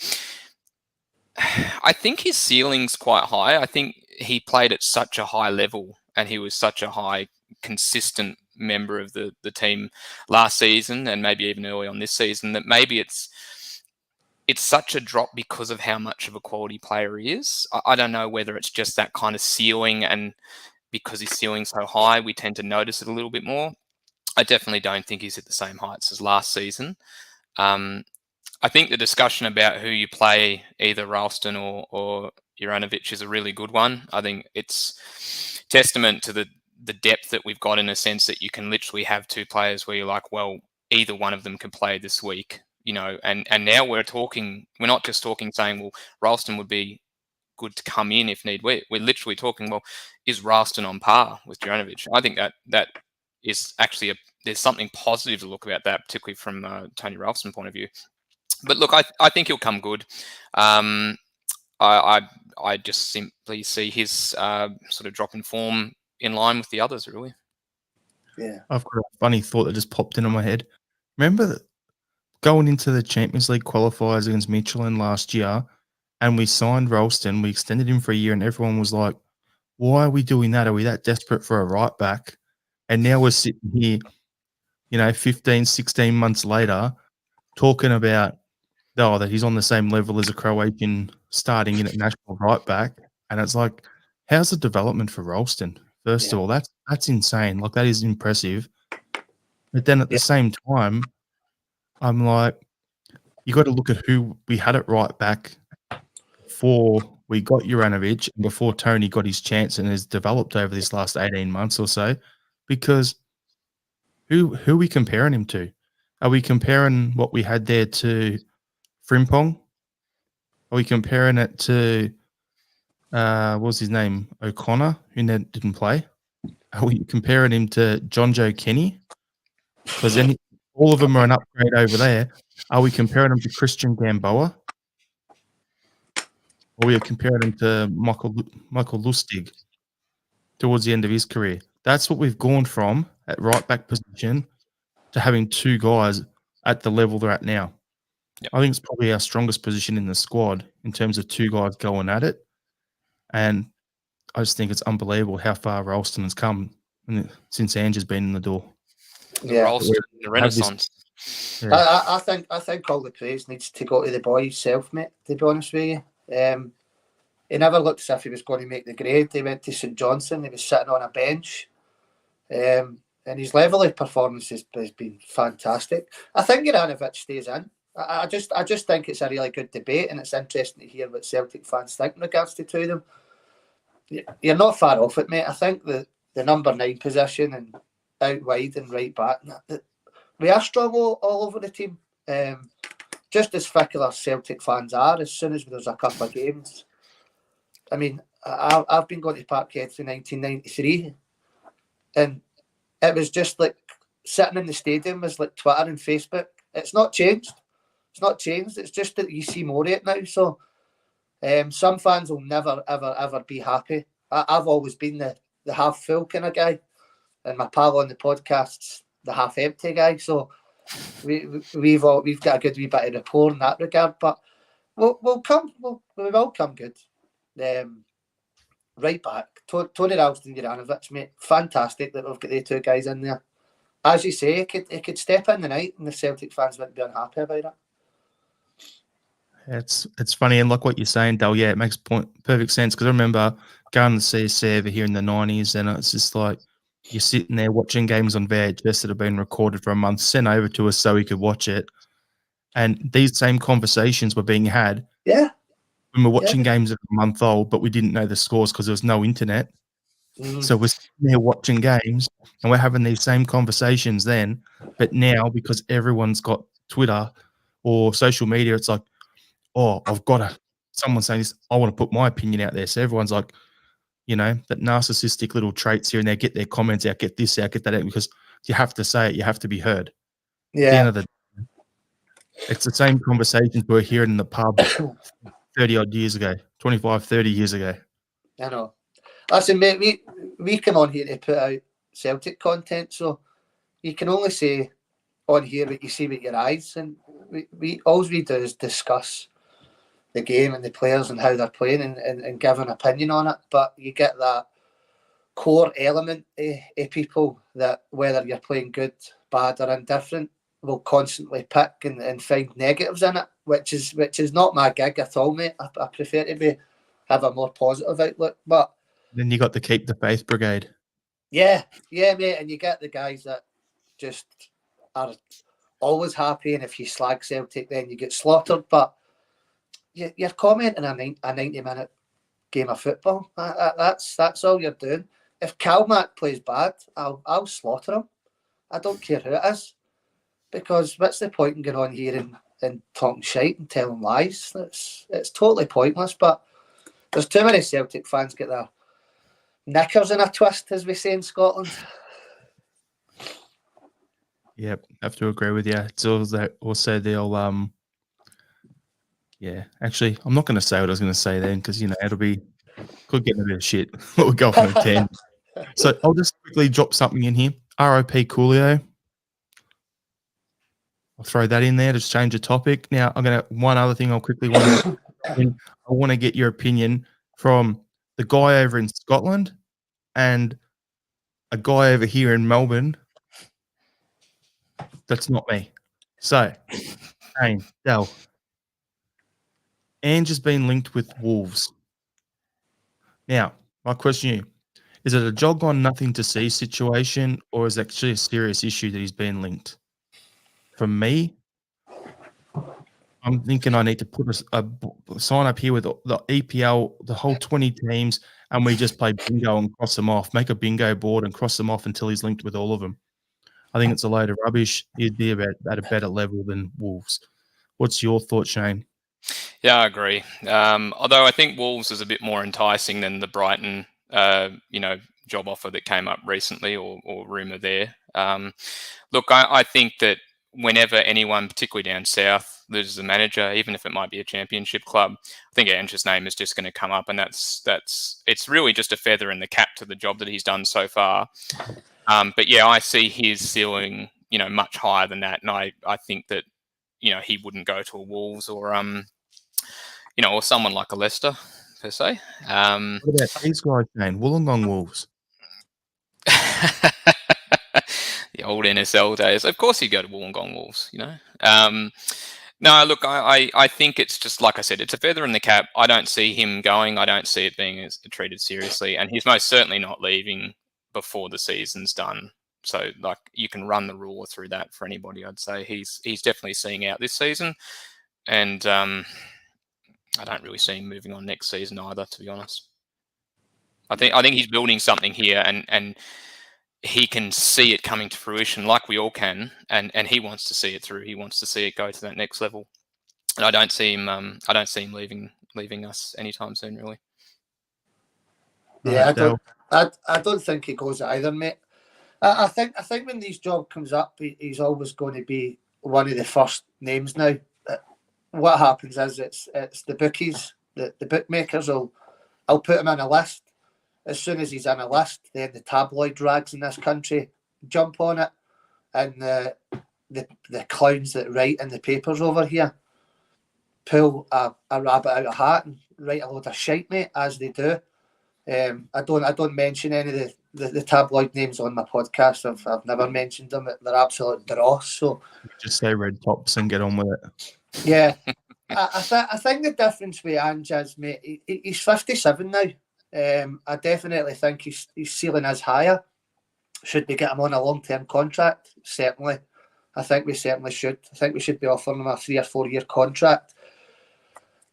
I think his ceiling's quite high. I think he played at such a high level and he was such a high, consistent member of the team last season and maybe even early on this season, that maybe it's such a drop because of how much of a quality player he is. I don't know whether it's just that kind of ceiling, and because his ceiling's so high, we tend to notice it a little bit more. I definitely don't think he's at the same heights as last season. I think the discussion about who you play, either Ralston or Juranovic, is a really good one. I think it's testament to the the depth that we've got, in a sense that you can literally have two players where you're like, well, either one of them can play this week, and now we're not just talking saying, well, Ralston would be good to come in if need. We're literally talking, well, is Ralston on par with Juranovic? I think that is actually there's something positive to look about that, particularly from Tony Ralston's point of view. But look, I think he'll come good. I just simply see his sort of drop in form in line with the others, really. Yeah. I've got a funny thought that just popped into my head. Remember going into the Champions League qualifiers against Michelin last year, and we signed Ralston, we extended him for a year, and everyone was like, why are we doing that? Are we that desperate for a right back? And now we're sitting here, 15, 16 months later, talking about that he's on the same level as a Croatian starting in at national right back. And it's like, how's the development for Ralston? First of all, that's insane. Like, that is impressive. But then at the same time, I'm like, you got to look at who we had at right back before we got Juranovic and before Tony got his chance and has developed over this last 18 months or so, because who are we comparing him to? Are we comparing what we had there to Frimpong? Are we comparing it to what was his name? O'Connor, who didn't play? Are we comparing him to John Joe Kenny? Because then all of them are an upgrade over there. Are we comparing him to Christian Gamboa? Or we are comparing him to Michael Lustig towards the end of his career? That's what we've gone from at right back position to having two guys at the level they're at now. Yep. I think it's probably our strongest position in the squad in terms of two guys going at it. And I just think it's unbelievable how far Ralston has come since Ange's been in the door. Ralston, the Renaissance. Yeah. I think all the praise needs to go to the boy himself, mate, to be honest with you. He never looked as if he was going to make the grade. He went to St Johnstone. He was sitting on a bench. And his level of performance has been fantastic. I think Juranovic stays in. I just think it's a really good debate, and it's interesting to hear what Celtic fans think in regards to them. You're not far off it, mate. I think the number 9 position and out wide and right back, we are strong all over the team. Just as fickle as Celtic fans are, as soon as there's a couple of games. I mean, I've been going to Parkhead since 1993, and it was just like sitting in the stadium was like Twitter and Facebook. It's not changed. It's just that you see more of it now. So some fans will never, ever, ever be happy. I've always been the half full kind of guy, and my pal on the podcast's the half empty guy. So we've got a good wee bit of rapport in that regard. But we will come good. Right back, Tony Ralston, Juranovic, mate, fantastic that we've got the two guys in there. As you say, it could step in the night, and the Celtic fans wouldn't be unhappy about it. It's funny, and like what you're saying, Dale. Yeah, it makes perfect sense, because I remember going to see Sever here in the 90s, and it's just like you're sitting there watching games on VHS that have been recorded for a month, sent over to us so we could watch it, and these same conversations were being had. Yeah. When we're watching games that are a month old, but we didn't know the scores because there was no internet. So we're sitting there watching games, and we're having these same conversations then. But now, because everyone's got Twitter or social media, it's like, oh, someone saying this, I want to put my opinion out there. So everyone's like, that narcissistic little traits here and there, get their comments out, get this out, get that out, because you have to say it, you have to be heard. Yeah. At the end of the day, it's the same conversations we were hearing in the pub 30-odd years ago, 25, 30 years ago. I know. Listen, mate, we come on here to put out Celtic content, so you can only say on here what you see with your eyes, and all we do is discuss the game and the players and how they're playing and give an opinion on it. But you get that core element of people that, whether you're playing good, bad or indifferent, will constantly pick and find negatives in it, which is not my gig at all, mate. I prefer to have a more positive outlook. But then you got to keep the faith brigade. Yeah, mate, and you get the guys that just are always happy, and if you slag Celtic, then you get slaughtered. But you're commenting a 90-minute game of football. That's all you're doing. if Kalmack plays bad, I'll slaughter him. I don't care who it is, because what's the point in going on here and talking shite and telling lies? It's totally pointless. But there's too many Celtic fans get their knickers in a twist, as we say in Scotland. Yep, have to agree with you. It's also they'll yeah. Actually, I'm not going to say what I was going to say then, because it'll be could get a bit of shit. We'll go on a 10. So I'll just quickly drop something in here. ROP Coolio. I'll throw that in there to change the topic. Now I'm gonna one other thing I'll quickly want to I want to get your opinion from the guy over in Scotland and a guy over here in Melbourne. That's not me. So, Shane, Dell. Ange has been linked with Wolves. Now, my question to you, is it a jog on nothing to see situation, or is it actually a serious issue that he's been linked? For me, I'm thinking I need to put a sign up here with the EPL, the whole 20 teams, and we just play bingo and cross them off, make a bingo board and cross them off until he's linked with all of them. I think it's a load of rubbish. He'd be at a better level than Wolves. What's your thought, Shane? Yeah, I agree. Although I think Wolves is a bit more enticing than the Brighton, job offer that came up recently or rumour there. Look, I think that whenever anyone, particularly down south, loses a manager, even if it might be a championship club, I think Ange's name is just going to come up, and it's really just a feather in the cap to the job that he's done so far. But yeah, I see his ceiling, much higher than that, and I think that he wouldn't go to a Wolves or or someone like a Leicester per se. What about these guys, Shane? Wollongong Wolves. The old NSL days. Of course he'd go to Wollongong Wolves, No, look, I think it's just, like I said, it's a feather in the cap. I don't see him going. I don't see it being treated seriously. And he's most certainly not leaving before the season's done. So, like, you can run the ruler through that for anybody, I'd say. He's definitely seeing out this season. And I don't really see him moving on next season either, to be honest. I think he's building something here, and he can see it coming to fruition, like we all can, and he wants to see it through. He wants to see it go to that next level, and I don't see him. I don't see him leaving us anytime soon, really. Yeah, I don't think he goes either, mate. I think when these job comes up, he's always going to be one of the first names now. What happens is it's the bookies, the bookmakers will put him in a list. As soon as he's in a list, then the tabloid rags in this country jump on it, and the clowns that write in the papers over here pull a rabbit out of a hat and write a load of shite, mate, as they do. I don't mention any of the tabloid names on my podcast. I've never mentioned them. They're absolute dross. So just say red tops and get on with it. Yeah, I think the difference with Ange is, mate, he's 57 now. I definitely think his ceiling is higher. Should we get him on a long-term contract? Certainly. I think we certainly should. I think we should be offering him a 3 or 4 year contract.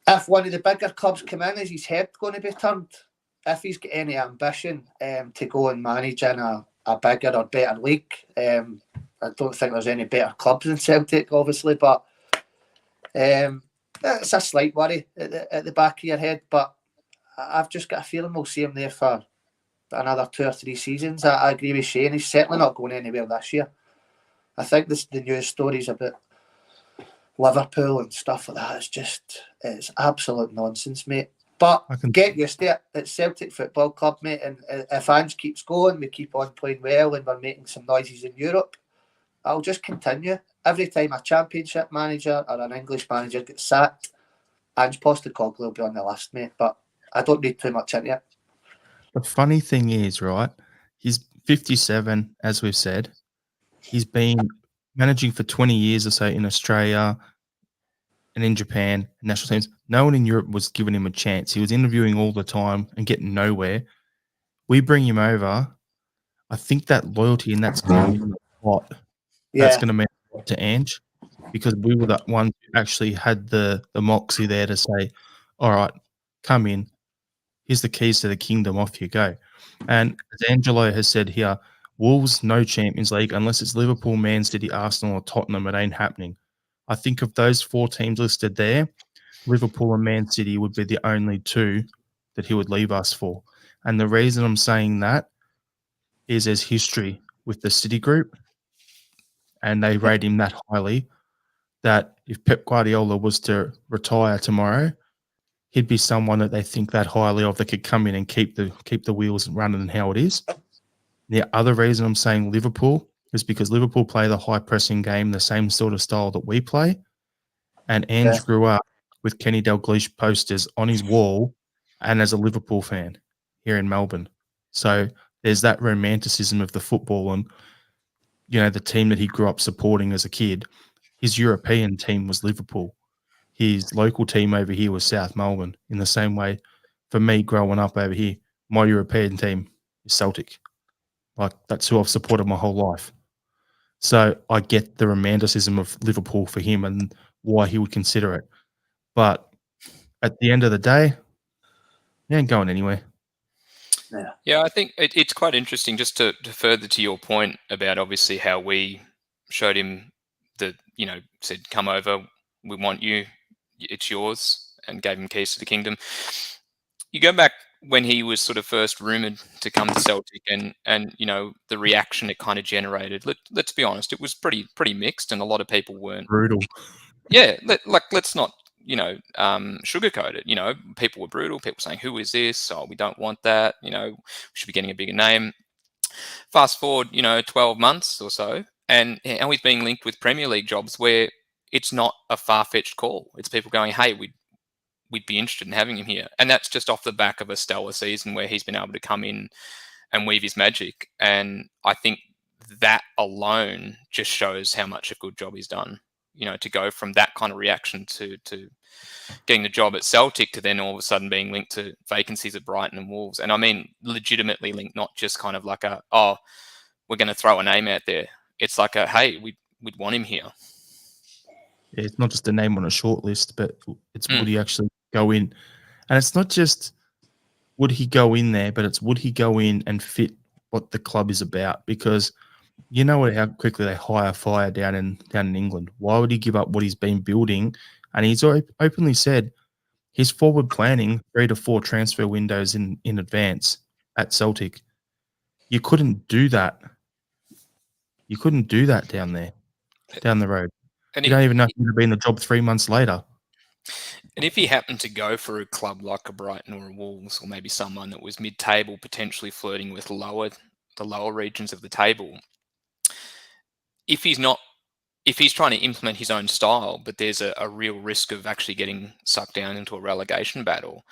If one of the bigger clubs come in, is his head going to be turned? If he's got any ambition to go and manage in a bigger or better league, I don't think there's any better clubs than Celtic, obviously, but it's a slight worry at the back of your head. But I've just got a feeling we'll see him there for another 2 or 3 seasons. I agree with Shane. He's certainly not going anywhere this year. I think the news stories about Liverpool and stuff like that it's absolute nonsense, mate. But get used to it. It's Celtic Football Club, mate. And if Ange keeps going, we keep on playing well and we're making some noises in Europe, I'll just continue. Every time a championship manager or an English manager gets sacked, Ange Postecoglou will be on the list, mate. But I don't read too much into it. The funny thing is, right, he's 57, as we've said. He's been managing for 20 years or so in Australia and in Japan, national teams. No one in Europe was giving him a chance. He was interviewing all the time and getting nowhere. We bring him over. I think that loyalty and that's going to mean a lot. Yeah. That's going to mean a lot to Ange, because we were the ones who actually had the moxie there to say, all right, come in. Here's the keys to the kingdom. Off you go. And as Angelo has said here, Wolves no Champions League unless it's Liverpool, Man City, Arsenal, or Tottenham. It ain't happening. I think of those 4 teams listed there, Liverpool and Man City would be the only 2 that he would leave us for. And the reason I'm saying that is there's history with the City group, and they rate him that highly that if Pep Guardiola was to retire tomorrow, he'd be someone that they think that highly of that could come in and keep the wheels running how it is. The other reason I'm saying Liverpool is because Liverpool play the high pressing game, the same sort of style that we play. And Ange grew up with Kenny Dalglish posters on his wall and as a Liverpool fan here in Melbourne. So there's that romanticism of the football and, the team that he grew up supporting as a kid. His European team was Liverpool. His local team over here was South Melbourne. In the same way, for me growing up over here, my European team is Celtic. Like, that's who I've supported my whole life. So I get the romanticism of Liverpool for him and why he would consider it. But at the end of the day, he ain't going anywhere. Yeah, I think it's quite interesting just to further to your point about obviously how we showed him that, said, come over, we want you, it's yours, and gave him keys to the kingdom. You go back when he was sort of first rumoured to come to Celtic and the reaction it kind of generated, let's be honest, it was pretty mixed, and a lot of people weren't. Brutal. Yeah, let's not, sugarcoat it. People were brutal. People saying, who is this? Oh, we don't want that. We should be getting a bigger name. Fast forward, 12 months or so, and he's being linked with Premier League jobs where it's not a far-fetched call. It's people going, hey, we'd be interested in having him here. And that's just off the back of a stellar season where he's been able to come in and weave his magic. And I think that alone just shows how much a good job he's done. To go from that kind of reaction to getting the job at Celtic to then all of a sudden being linked to vacancies at Brighton and Wolves. And I mean, legitimately linked, not just kind of like we're going to throw a name out there. It's like hey, we'd want him here. Yeah, it's not just a name on a short list, but it's would he actually go in? And it's not just would he go in there, but it's would he go in and fit what the club is about? Because you know how quickly they hire fire down in England. Why would he give up what he's been building? And he's openly said he's forward planning 3 to 4 transfer windows in advance at Celtic. You couldn't do that. You couldn't do that down there, down the road. And you don't even know if you'd have been the job 3 months later. And if he happened to go for a club like a Brighton or a Wolves, or maybe someone that was mid-table, potentially flirting with the lower regions of the table, if he's trying to implement his own style, but there's a real risk of actually getting sucked down into a relegation battle,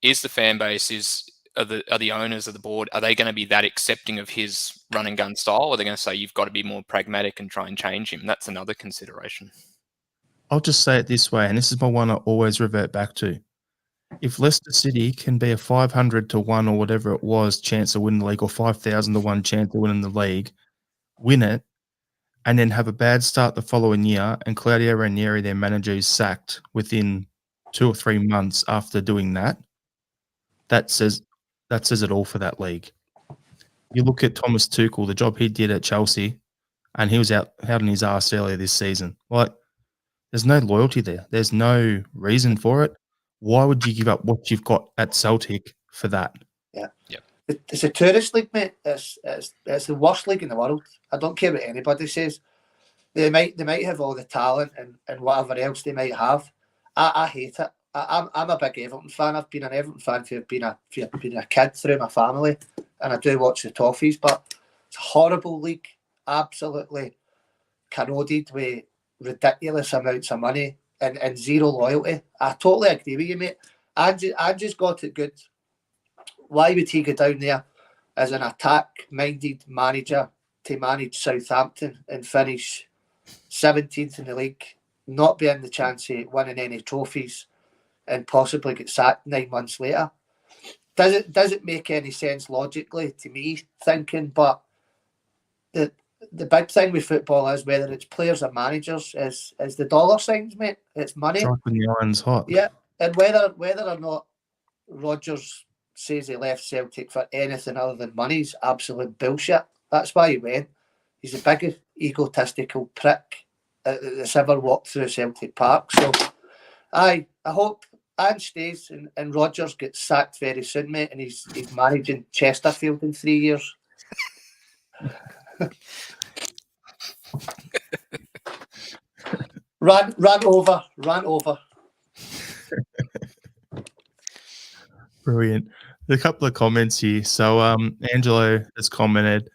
is the fan base, are the owners of the board, are they going to be that accepting of his run and gun style? Or are they going to say, you've got to be more pragmatic and try and change him? That's another consideration. I'll just say it this way, and this is my one I always revert back to. If Leicester City can be a 500 to 1 or whatever it was chance of winning the league, or 5,000 to 1 chance of winning the league, win it, and then have a bad start the following year, and Claudio Ranieri, their manager, is sacked within 2 or 3 months after doing that, that says it all for that league. You look at Thomas Tuchel, the job he did at Chelsea, and he was out on his arse earlier this season. Like, there's no loyalty there. There's no reason for it. Why would you give up what you've got at Celtic for that? Yeah. It's a tourist league, mate. It's the worst league in the world. I don't care what anybody says. They might have all the talent and whatever else they might have. I hate it. I'm a big Everton fan. I've been an Everton fan for being a kid through my family, and I do watch the Toffees. But it's a horrible league, absolutely corroded with ridiculous amounts of money and zero loyalty. I totally agree with you, mate. I just got it good. Why would he go down there as an attack-minded manager to manage Southampton and finish 17th in the league, not be in the chance of winning any trophies, and possibly get sacked 9 months later? Does it make any sense logically to me thinking? But the big thing with football is, whether it's players or managers, is the dollar signs, mate. It's money. Striking the iron's hot. Yeah, and whether or not Rodgers says he left Celtic for anything other than money is absolute bullshit. That's why he went. He's the biggest egotistical prick that's ever walked through Celtic Park. So, I hope Ange stays and Rodgers gets sacked very soon, mate, and he's managing Chesterfield in 3 years. Ran over. Brilliant. There's a couple of comments here. So Angelo has commented,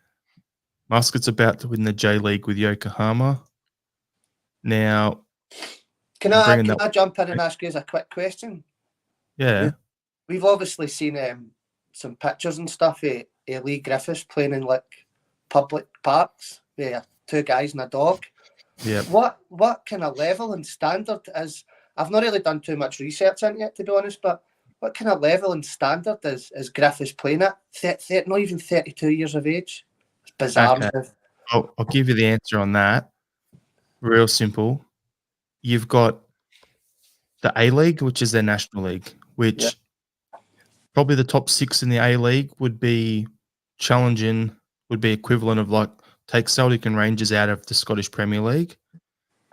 Muscat's about to win the J League with Yokohama. Now, can I jump in and ask you a quick question? Yeah. We've obviously seen some pictures and stuff of Lee Griffiths playing in like public parks with 2 guys and a dog. Yeah. What kind of level and standard is? I've not really done too much research into it, to be honest, but what kind of level and standard is Griffiths playing at? Not even 32 years of age. It's bizarre. Okay. I'll give you the answer on that. Real simple. You've got the A-League, which is their national league, which probably the top 6 in the A-League would be challenging, would be equivalent of like take Celtic and Rangers out of the Scottish Premier League,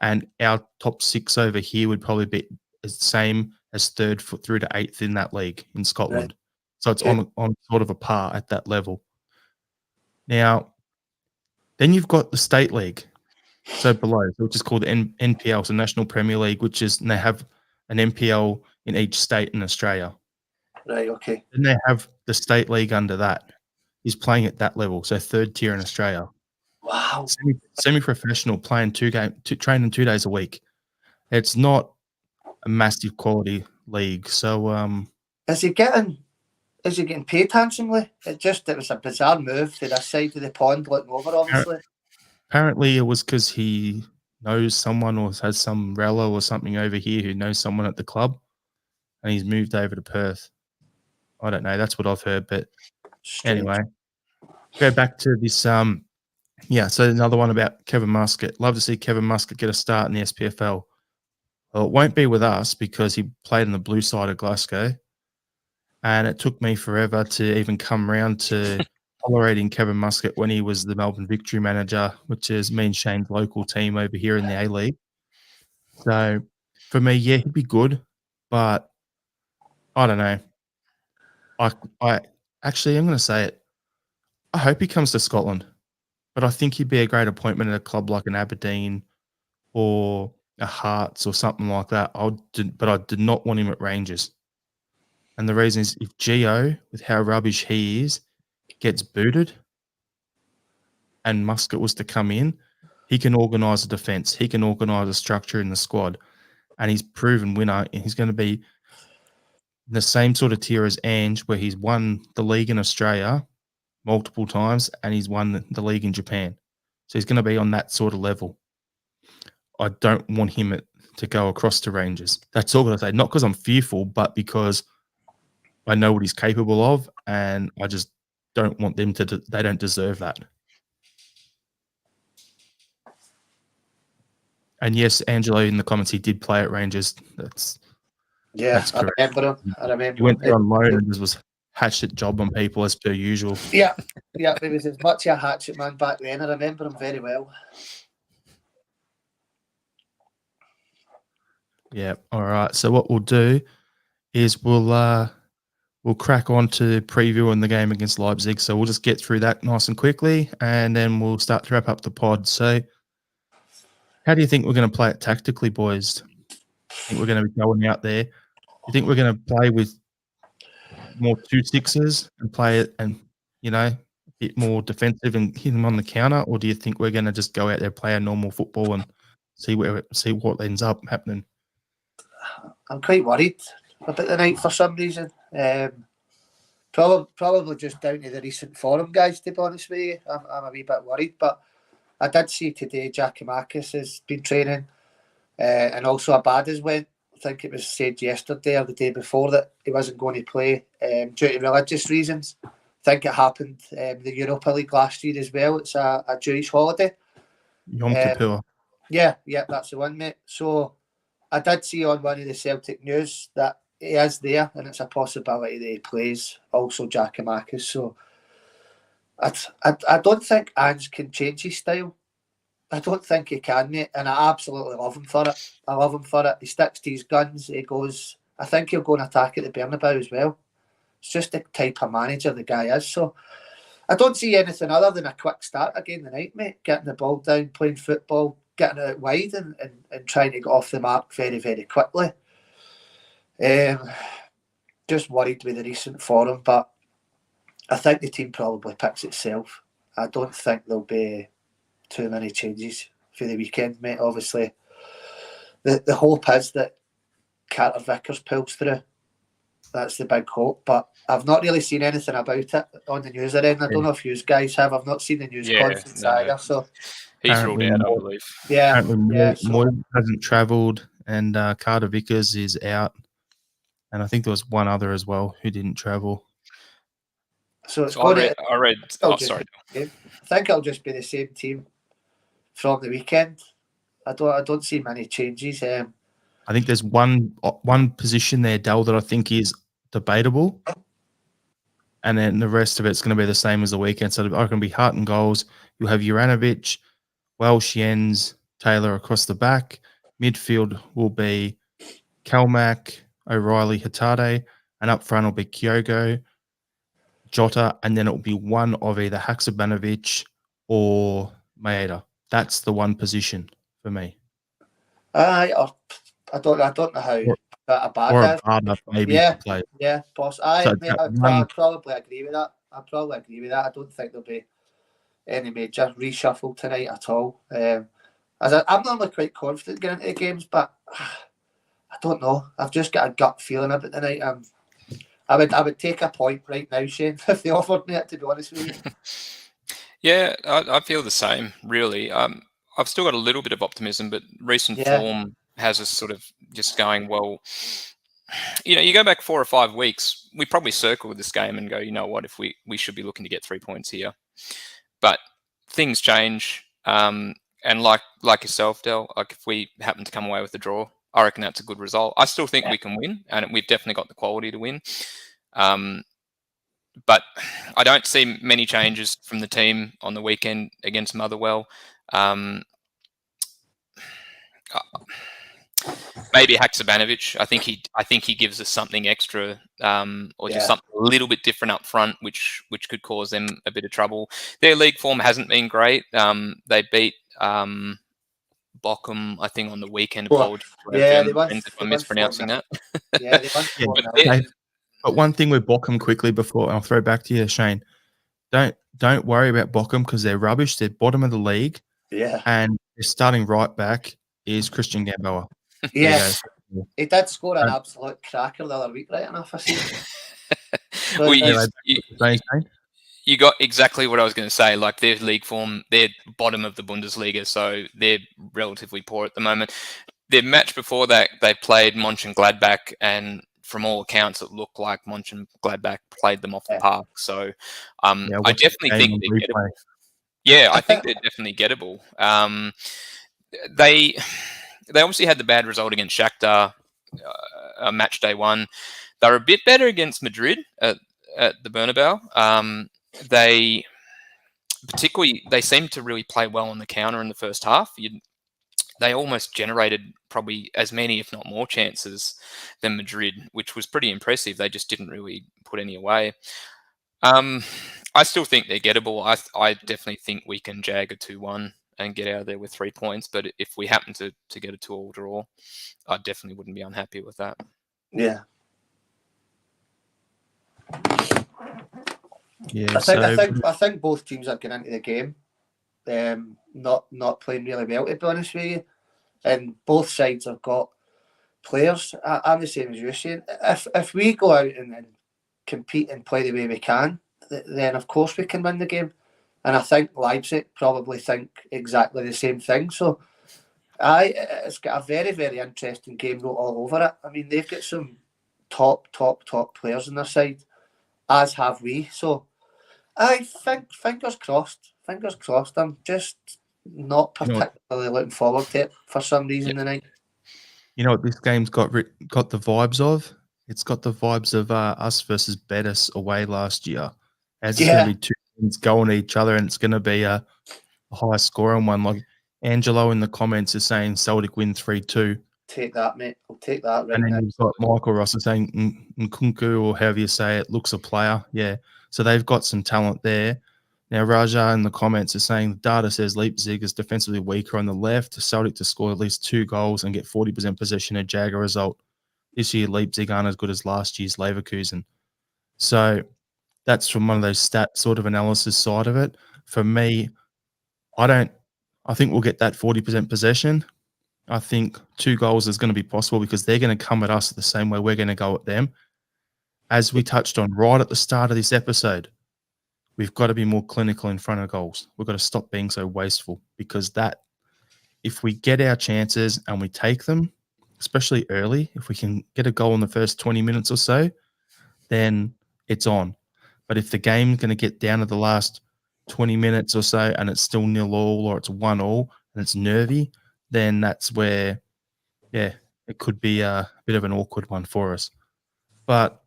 and our top 6 over here would probably be the same as 3rd through to 8th in that league in Scotland. Right. So it's on sort of a par at that level. Now, then you've got the State League, so below, which is called the NPL, so National Premier League, and they have an NPL in each state in Australia. Right, okay. Then they have the State League under that. He's playing at that level, so 3rd tier in Australia. Wow. Semi-professional, playing training 2 days a week. It's not a massive quality league. So is he getting paid handsomely? It was a bizarre move to this side of the pond looking over, obviously. Apparently it was because he knows someone or has some relo or something over here who knows someone at the club, and he's moved over to Perth. I don't know. That's what I've heard. But anyway, go back to this. So another one about Kevin Muscat. Love to see Kevin Muscat get a start in the SPFL. Well, it won't be with us because he played on the blue side of Glasgow, and it took me forever to even come round to tolerating Kevin Muscat when he was the Melbourne Victory manager, which is me and Shane's local team over here in the A-League. So for me, yeah, he'd be good, but I don't know. I actually, I'm going to say it. I hope he comes to Scotland, but I think he'd be a great appointment at a club like an Aberdeen or a Hearts or something like that. But I did not want him at Rangers. And the reason is if Gio, with how rubbish he is, gets booted and Muscat was to come in, he can organise a defence. He can organise a structure in the squad. And he's proven winner. And he's going to be in the same sort of tier as Ange, where he's won the league in Australia multiple times and he's won the league in Japan. So he's going to be on that sort of level. I don't want him to go across to Rangers. That's all I say. Not because I'm fearful, but because I know what he's capable of, and I just don't want them to. They don't deserve that. And yes, Angelo in the comments, he did play at Rangers. That's correct. I remember. He went there on loan and was hatchet job on people as per usual. Yeah, he was as much a hatchet man back then. I remember him very well. Yeah. All right. So what we'll do is we'll crack on to previewing the game against Leipzig. So we'll just get through that nice and quickly, and then we'll start to wrap up the pod. So how do you think we're going to play it tactically, boys? I think we're going to be going out there. You think we're going to play with more 2-6s and play it and, a bit more defensive and hit them on the counter? Or do you think we're going to just go out there, play our normal football and see what ends up happening? I'm quite worried about the night for some reason. Probably just down to the recent form, guys, to be honest with you. I'm a wee bit worried, but I did see today Giacomakis has been training, and also Abada's went. I think it was said yesterday or the day before that he wasn't going to play due to religious reasons. I think it happened the Europa League last year as well. It's a Jewish holiday. Yom Kippur. Yeah, that's the one, mate. So I did see on one of the Celtic news that he is there, and it's a possibility that he plays also Giakoumakis. So I don't think Ange can change his style. I don't think he can, mate, and I absolutely love him for it. I love him for it. He sticks to his guns. He goes. I think he'll go and attack at the Bernabeu as well. It's just the type of manager the guy is. So I don't see anything other than a quick start again tonight, mate. Getting the ball down, playing football, getting it out wide, and trying to get off the mark very, very quickly. Just worried with the recent form, but I think the team probably picks itself. I don't think there'll be too many changes for the weekend, mate. Obviously, the hope is that Carter Vickers pulls through. That's the big hope, but I've not really seen anything about it on the news end. I don't know if you guys have. I've not seen the news conference either. So he's ruled out, I believe. Yeah, Moy hasn't travelled, and Carter Vickers is out, and I think there was one other as well who didn't travel. So it's I read. Oh, sorry. I think it'll just be the same team from the weekend. I don't see many changes. I think there's one position there, Dell, that I think is debatable, and then the rest of it's going to be the same as the weekend. So I can be Hart and goals. You'll have Juranovic, Welsh, Jens, Taylor across the back. Midfield will be Kalmak, O'Reilly, Hatade, and up front will be Kyogo, Jota, and then it will be one of either Haksabanovic or Maeda. That's the one position for me. I don't know how a bad maybe. Yeah, boss. I'd probably agree with that. I don't think there'll be any major reshuffle tonight at all. I'm normally quite confident getting into the games, but I don't know. I've just got a gut feeling about tonight. I would take a point right now, Shane, if they offered me it, to be honest with you. Yeah, I feel the same, really. I've still got a little bit of optimism, but recent form has us sort of just going, well, you go back 4 or 5 weeks, we probably circle this game and go, you know what, if we should be looking to get 3 points here. But things change. And like yourself, Del, like if we happen to come away with a draw, I reckon that's a good result. I still think we can win, and we've definitely got the quality to win. But I don't see many changes from the team on the weekend against Motherwell. Maybe Haksabanovic. I think he gives us something extra, or just something a little bit different up front, which could cause them a bit of trouble. Their league form hasn't been great. They beat Bochum, I think, on the weekend. If I'm mispronouncing that. Yeah, they won. But one thing with Bochum quickly before I'll throw back to you, Shane. Don't worry about Bochum because they're rubbish. They're bottom of the league. Yeah. And their starting right back is Christian Gamboa. Yes. He did score an absolute cracker the other week, right enough, I see. You got exactly what I was going to say. Like their league form, they're bottom of the Bundesliga, so they're relatively poor at the moment. Their match before that, they played Mönchengladbach, and from all accounts, it looked like Mönchengladbach played them off the park. So I definitely think they're gettable. Yeah, I think they're definitely gettable. They obviously had the bad result against Shakhtar, match day 1. They were a bit better against Madrid at the Bernabeu. They seemed to really play well on the counter in the first half. They almost generated probably as many, if not more, chances than Madrid, which was pretty impressive. They just didn't really put any away. I still think they're gettable. I definitely think we can jag a 2-1 and get out of there with 3 points. But if we happen to get a 2-2 draw, I definitely wouldn't be unhappy with that. Yeah. Yeah, I think both teams are getting into the game, not playing really well, to be honest with you. And both sides have got players. I'm the same as you, Shane. If we go out and compete and play the way we can, then of course we can win the game. And I think Leipzig probably think exactly the same thing. So it's got a very, very interesting game wrote all over it. I mean, they've got some top players on their side, as have we. So I think, fingers crossed. I'm just not particularly looking forward to it for some reason tonight. You know what this game's got the vibes of? It's got the vibes of us versus Betis away last year. As it's Yeah. going to be two teams going at each other, and it's going to be a high scoring one. Like Angelo in the comments is saying Celtic win 3-2. Take that, mate. I'll take that right And then now. you've got Michael Ross saying Nkunku, or however you say it, looks a player. Yeah. So they've got some talent there. Now, Raja in the comments is saying the data says Leipzig is defensively weaker on the left. Celtic to score at least 2 goals and get 40% possession, a Jagger result. This year, Leipzig aren't as good as last year's Leverkusen. So that's from one of those stat sort of analysis side of it. For me, I think we'll get that 40% possession. I think 2 goals is going to be possible because they're going to come at us the same way we're going to go at them. As we touched on right at the start of this episode, we've got to be more clinical in front of goals. We've got to stop being so wasteful, because that, if we get our chances and we take them, especially early, if we can get a goal in the first 20 minutes or so, then it's on. But if the game's going to get down to the last 20 minutes or so and it's still 0-0 or it's 1-1 and it's nervy, then that's where, yeah, it could be a bit of an awkward one for us. But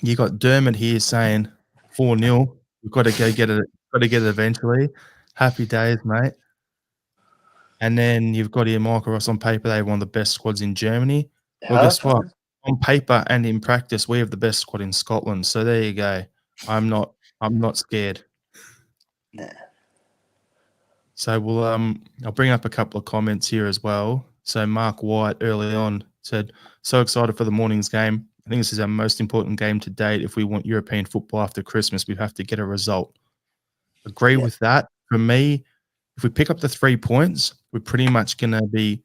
you got Dermot here saying 4-0. We've got to go get it. Got to get it eventually. Happy days, mate. And then you've got here Michael Ross. On paper, they have one of the best squads in Germany. Well, guess what? On paper and in practice, we have the best squad in Scotland. So there you go. I'm not scared. Nah. So I'll bring up a couple of comments here as well. So Mark White early on said, so excited for the morning's game. I think this is our most important game to date. If we want European football after Christmas, we have to get a result. Agree with that. For me, if we pick up the 3 points, we're pretty much going to be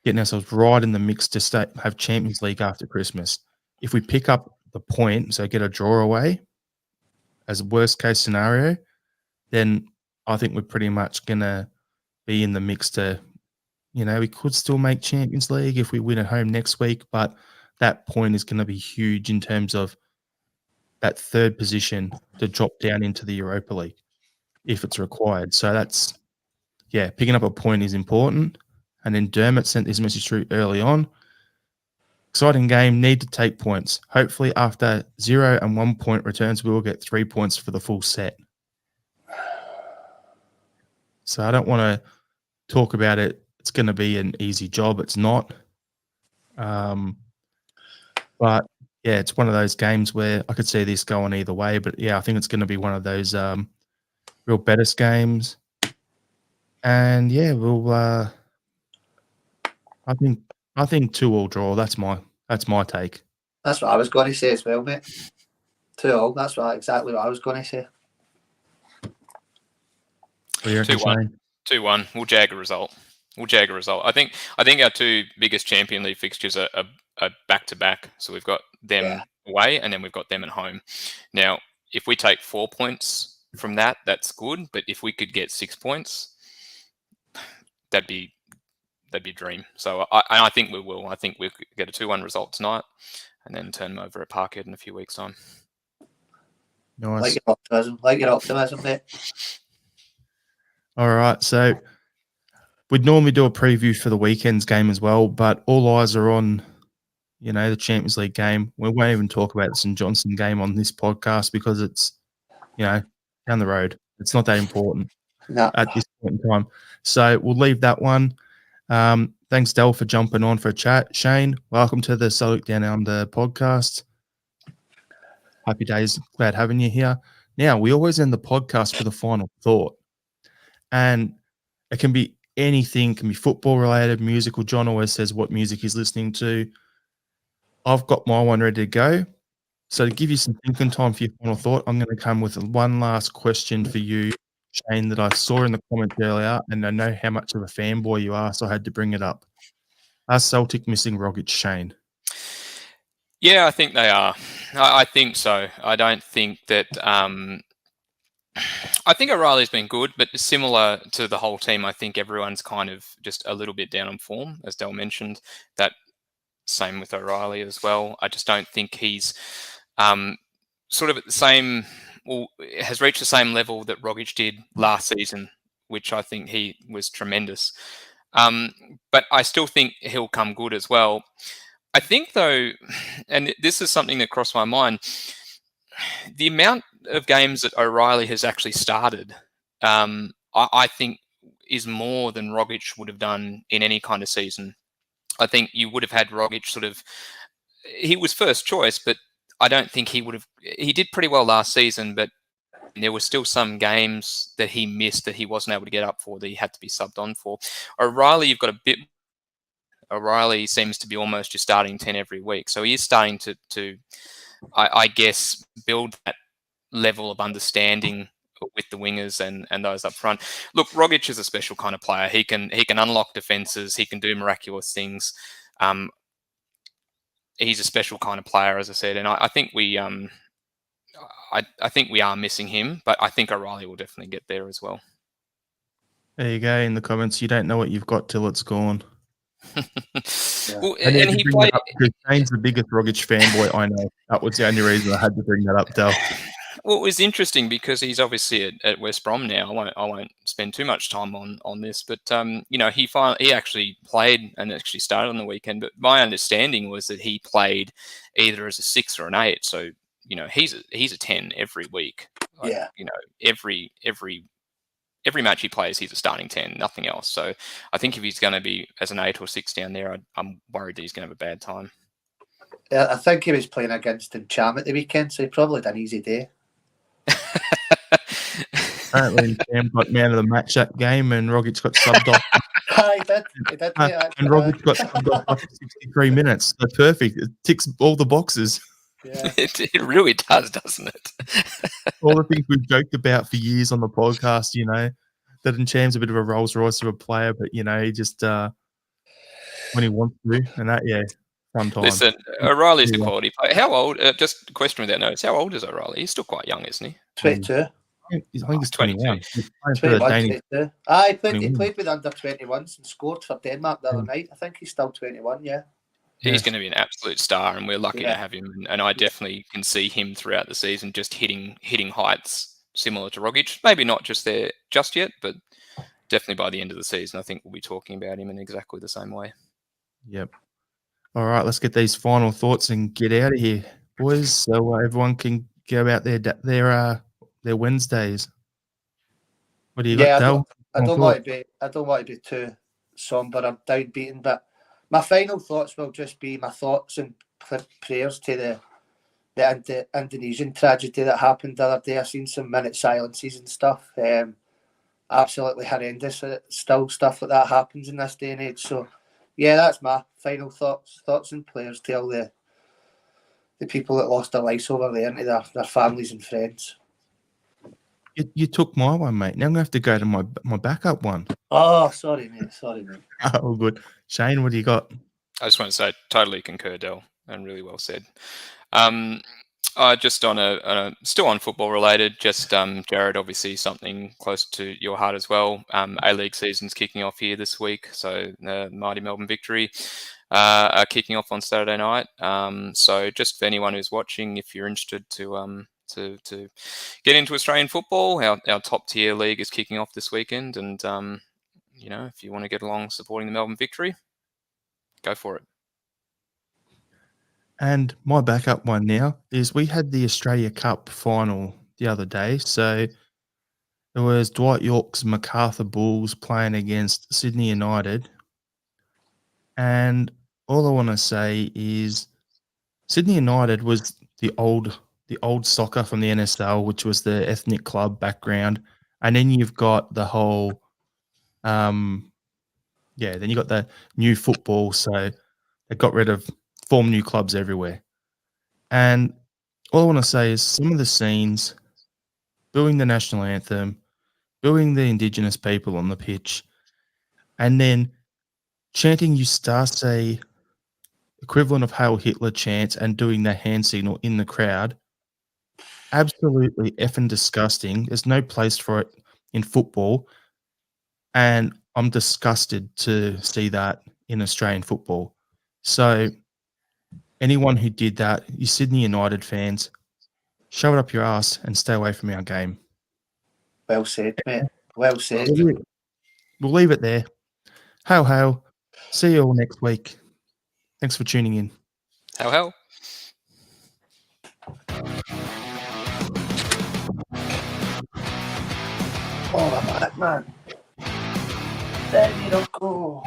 getting ourselves right in the mix to have Champions League after Christmas. If we pick up the point, so get a draw away as a worst case scenario, then I think we're pretty much going to be in the mix to, we could still make Champions League if we win at home next week, but that point is going to be huge in terms of that third position to drop down into the Europa League if it's required. So that's, picking up a point is important. And then Dermot sent this message through early on. Exciting game, need to take points. Hopefully after 0 and 1 point returns, we will get 3 points for the full set. So I don't want to talk about it. It's going to be an easy job. It's not. But yeah, it's one of those games where I could see this going either way. But yeah, I think it's going to be one of those real Betis games. And yeah, we'll. I think 2-2 draw. That's my take. That's what I was going to say as well, mate. 2-2. That's exactly what I was going to say. 2-1. 2-1. We'll jag a result. I think our 2 biggest Champions League fixtures are back to back. So we've got them away and then we've got them at home. Now, if we take 4 points from that, that's good. But if we could get 6 points, that'd be a dream. So I think we will. I think we'll get a 2-1 result tonight and then turn them over at Parkhead in a few weeks' time. Nice. Like your optimism, mate. All right. So we'd normally do a preview for the weekend's game as well, but all eyes are on, the Champions League game. We won't even talk about the St. Johnstone game on this podcast because it's, down the road. It's not that important at this point in time. So we'll leave that one. Thanks, Del, for jumping on for a chat. Shane, welcome to the Celtic Down Under podcast. Happy days. Glad having you here. Now, we always end the podcast with a final thought. And it can be anything, can be football related, musical. John always says what music he's listening to. I've got my one ready to go. So to give you some thinking time for your final thought, I'm going to come with one last question for you, Shane, that I saw in the comments earlier, and I know how much of a fanboy you are, so I had to bring it up. Are Celtic missing Rogic, Shane? Yeah, I think they are. I think so. I don't think that... I think O'Reilly's been good, but similar to the whole team, I think everyone's kind of just a little bit down on form, as Del mentioned. That same with O'Reilly as well. I just don't think he's sort of at the same, or has reached the same level that Rogic did last season, which I think he was tremendous. But I still think he'll come good as well. I think though, and this is something that crossed my mind, the amount of games that O'Reilly has actually started, I think is more than Rogic would have done in any kind of season. I think you would have had Rogic he was first choice, but I don't think he did pretty well last season, but there were still some games that he missed that he wasn't able to get up for, that he had to be subbed on for. O'Reilly, you've got a bit. O'Reilly seems to be almost your starting 10 every week. So he is starting to I guess, build that level of understanding with the wingers and those up front. Look, Rogic is a special kind of player. He can unlock defenses. He can do miraculous things. He's a special kind of player, as I said, and I think we I think we are missing him, but I think O'Reilly will definitely get there as well. There you go. In the comments, you don't know what you've got till it's gone. Well, and he played. Shane's the biggest Rogic fanboy I know. That was the only reason I had to bring that up, Del. Well, it was interesting because he's obviously at West Brom now. I won't spend too much time on this, but he actually played and actually started on the weekend. But my understanding was that he played either as a 6 or an 8. So he's a 10 every week. Yeah. Every match he plays, he's a starting 10, nothing else. So I think if he's going to be as an 8 or 6 down there, I'm worried that he's going to have a bad time. I think he was playing against Cham at the weekend, so he probably had an easy day. Apparently, Cam got man of the match that game, and Rogic got subbed off. He did. And Rogic got subbed off after 63 minutes. So perfect. It ticks all the boxes. Yeah. It really does, doesn't it? All the things we've joked about for years on the podcast, that Ncham's a bit of a Rolls Royce of a player, but he just when he wants to, and that sometimes. Listen, O'Reilly's the quality player. How old? Just a question without notice. How old is O'Reilly? He's still quite young, isn't he? 22. I think he's 21. He's 22. He played with under 21s and scored for Denmark the other night. I think he's still 21. Yeah. He's going to be an absolute star, and we're lucky to have him. And I definitely can see him throughout the season just hitting heights similar to Rogic. Maybe not just there just yet, but definitely by the end of the season, I think we'll be talking about him in exactly the same way. Yep. All right, let's get these final thoughts and get out of here, boys, so everyone can go about their Wednesdays. What do you got, Del? I don't want to be too somber or downbeaten, but my final thoughts will just be my thoughts and prayers to the Indonesian tragedy that happened the other day. I've seen some minute silences and stuff. Absolutely horrendous. Still stuff like that happens in this day and age. So, yeah, that's my final thoughts and prayers to all the people that lost their lives over there and to their families and friends. You took my one, mate. Now I'm going to have to go to my backup one. Oh, sorry, mate. Oh, good. Shane, what do you got? I just want to say, totally concur, Del, and really well said. Just still on football related, just Jarrod, obviously something close to your heart as well. A-League season's kicking off here this week, so the mighty Melbourne Victory are kicking off on Saturday night. So just for anyone who's watching, if you're interested to get into Australian football, our top tier league is kicking off this weekend, and if you want to get along supporting the Melbourne Victory, go for it. And my backup one now is we had the Australia Cup final the other day. So there was Dwight Yorke's MacArthur Bulls playing against Sydney United. And all I want to say is Sydney United was the old soccer from the NSL, which was the ethnic club background. And then you've got the whole, then you got the new football. So they got rid of, form new clubs everywhere. And all I want to say is some of the scenes, booing the national anthem, booing the Indigenous people on the pitch, and then chanting Ustase, equivalent of Hail Hitler chants, and doing the hand signal in the crowd, absolutely effing disgusting. There's no place for it in football. And I'm disgusted to see that in Australian football. So anyone who did that, you Sydney United fans, shove it up your ass and stay away from our game. Well said, mate. Well said. We'll leave it there. Hail, hail. See you all next week. Thanks for tuning in. Hell. Oh, I'm back, man. There you go.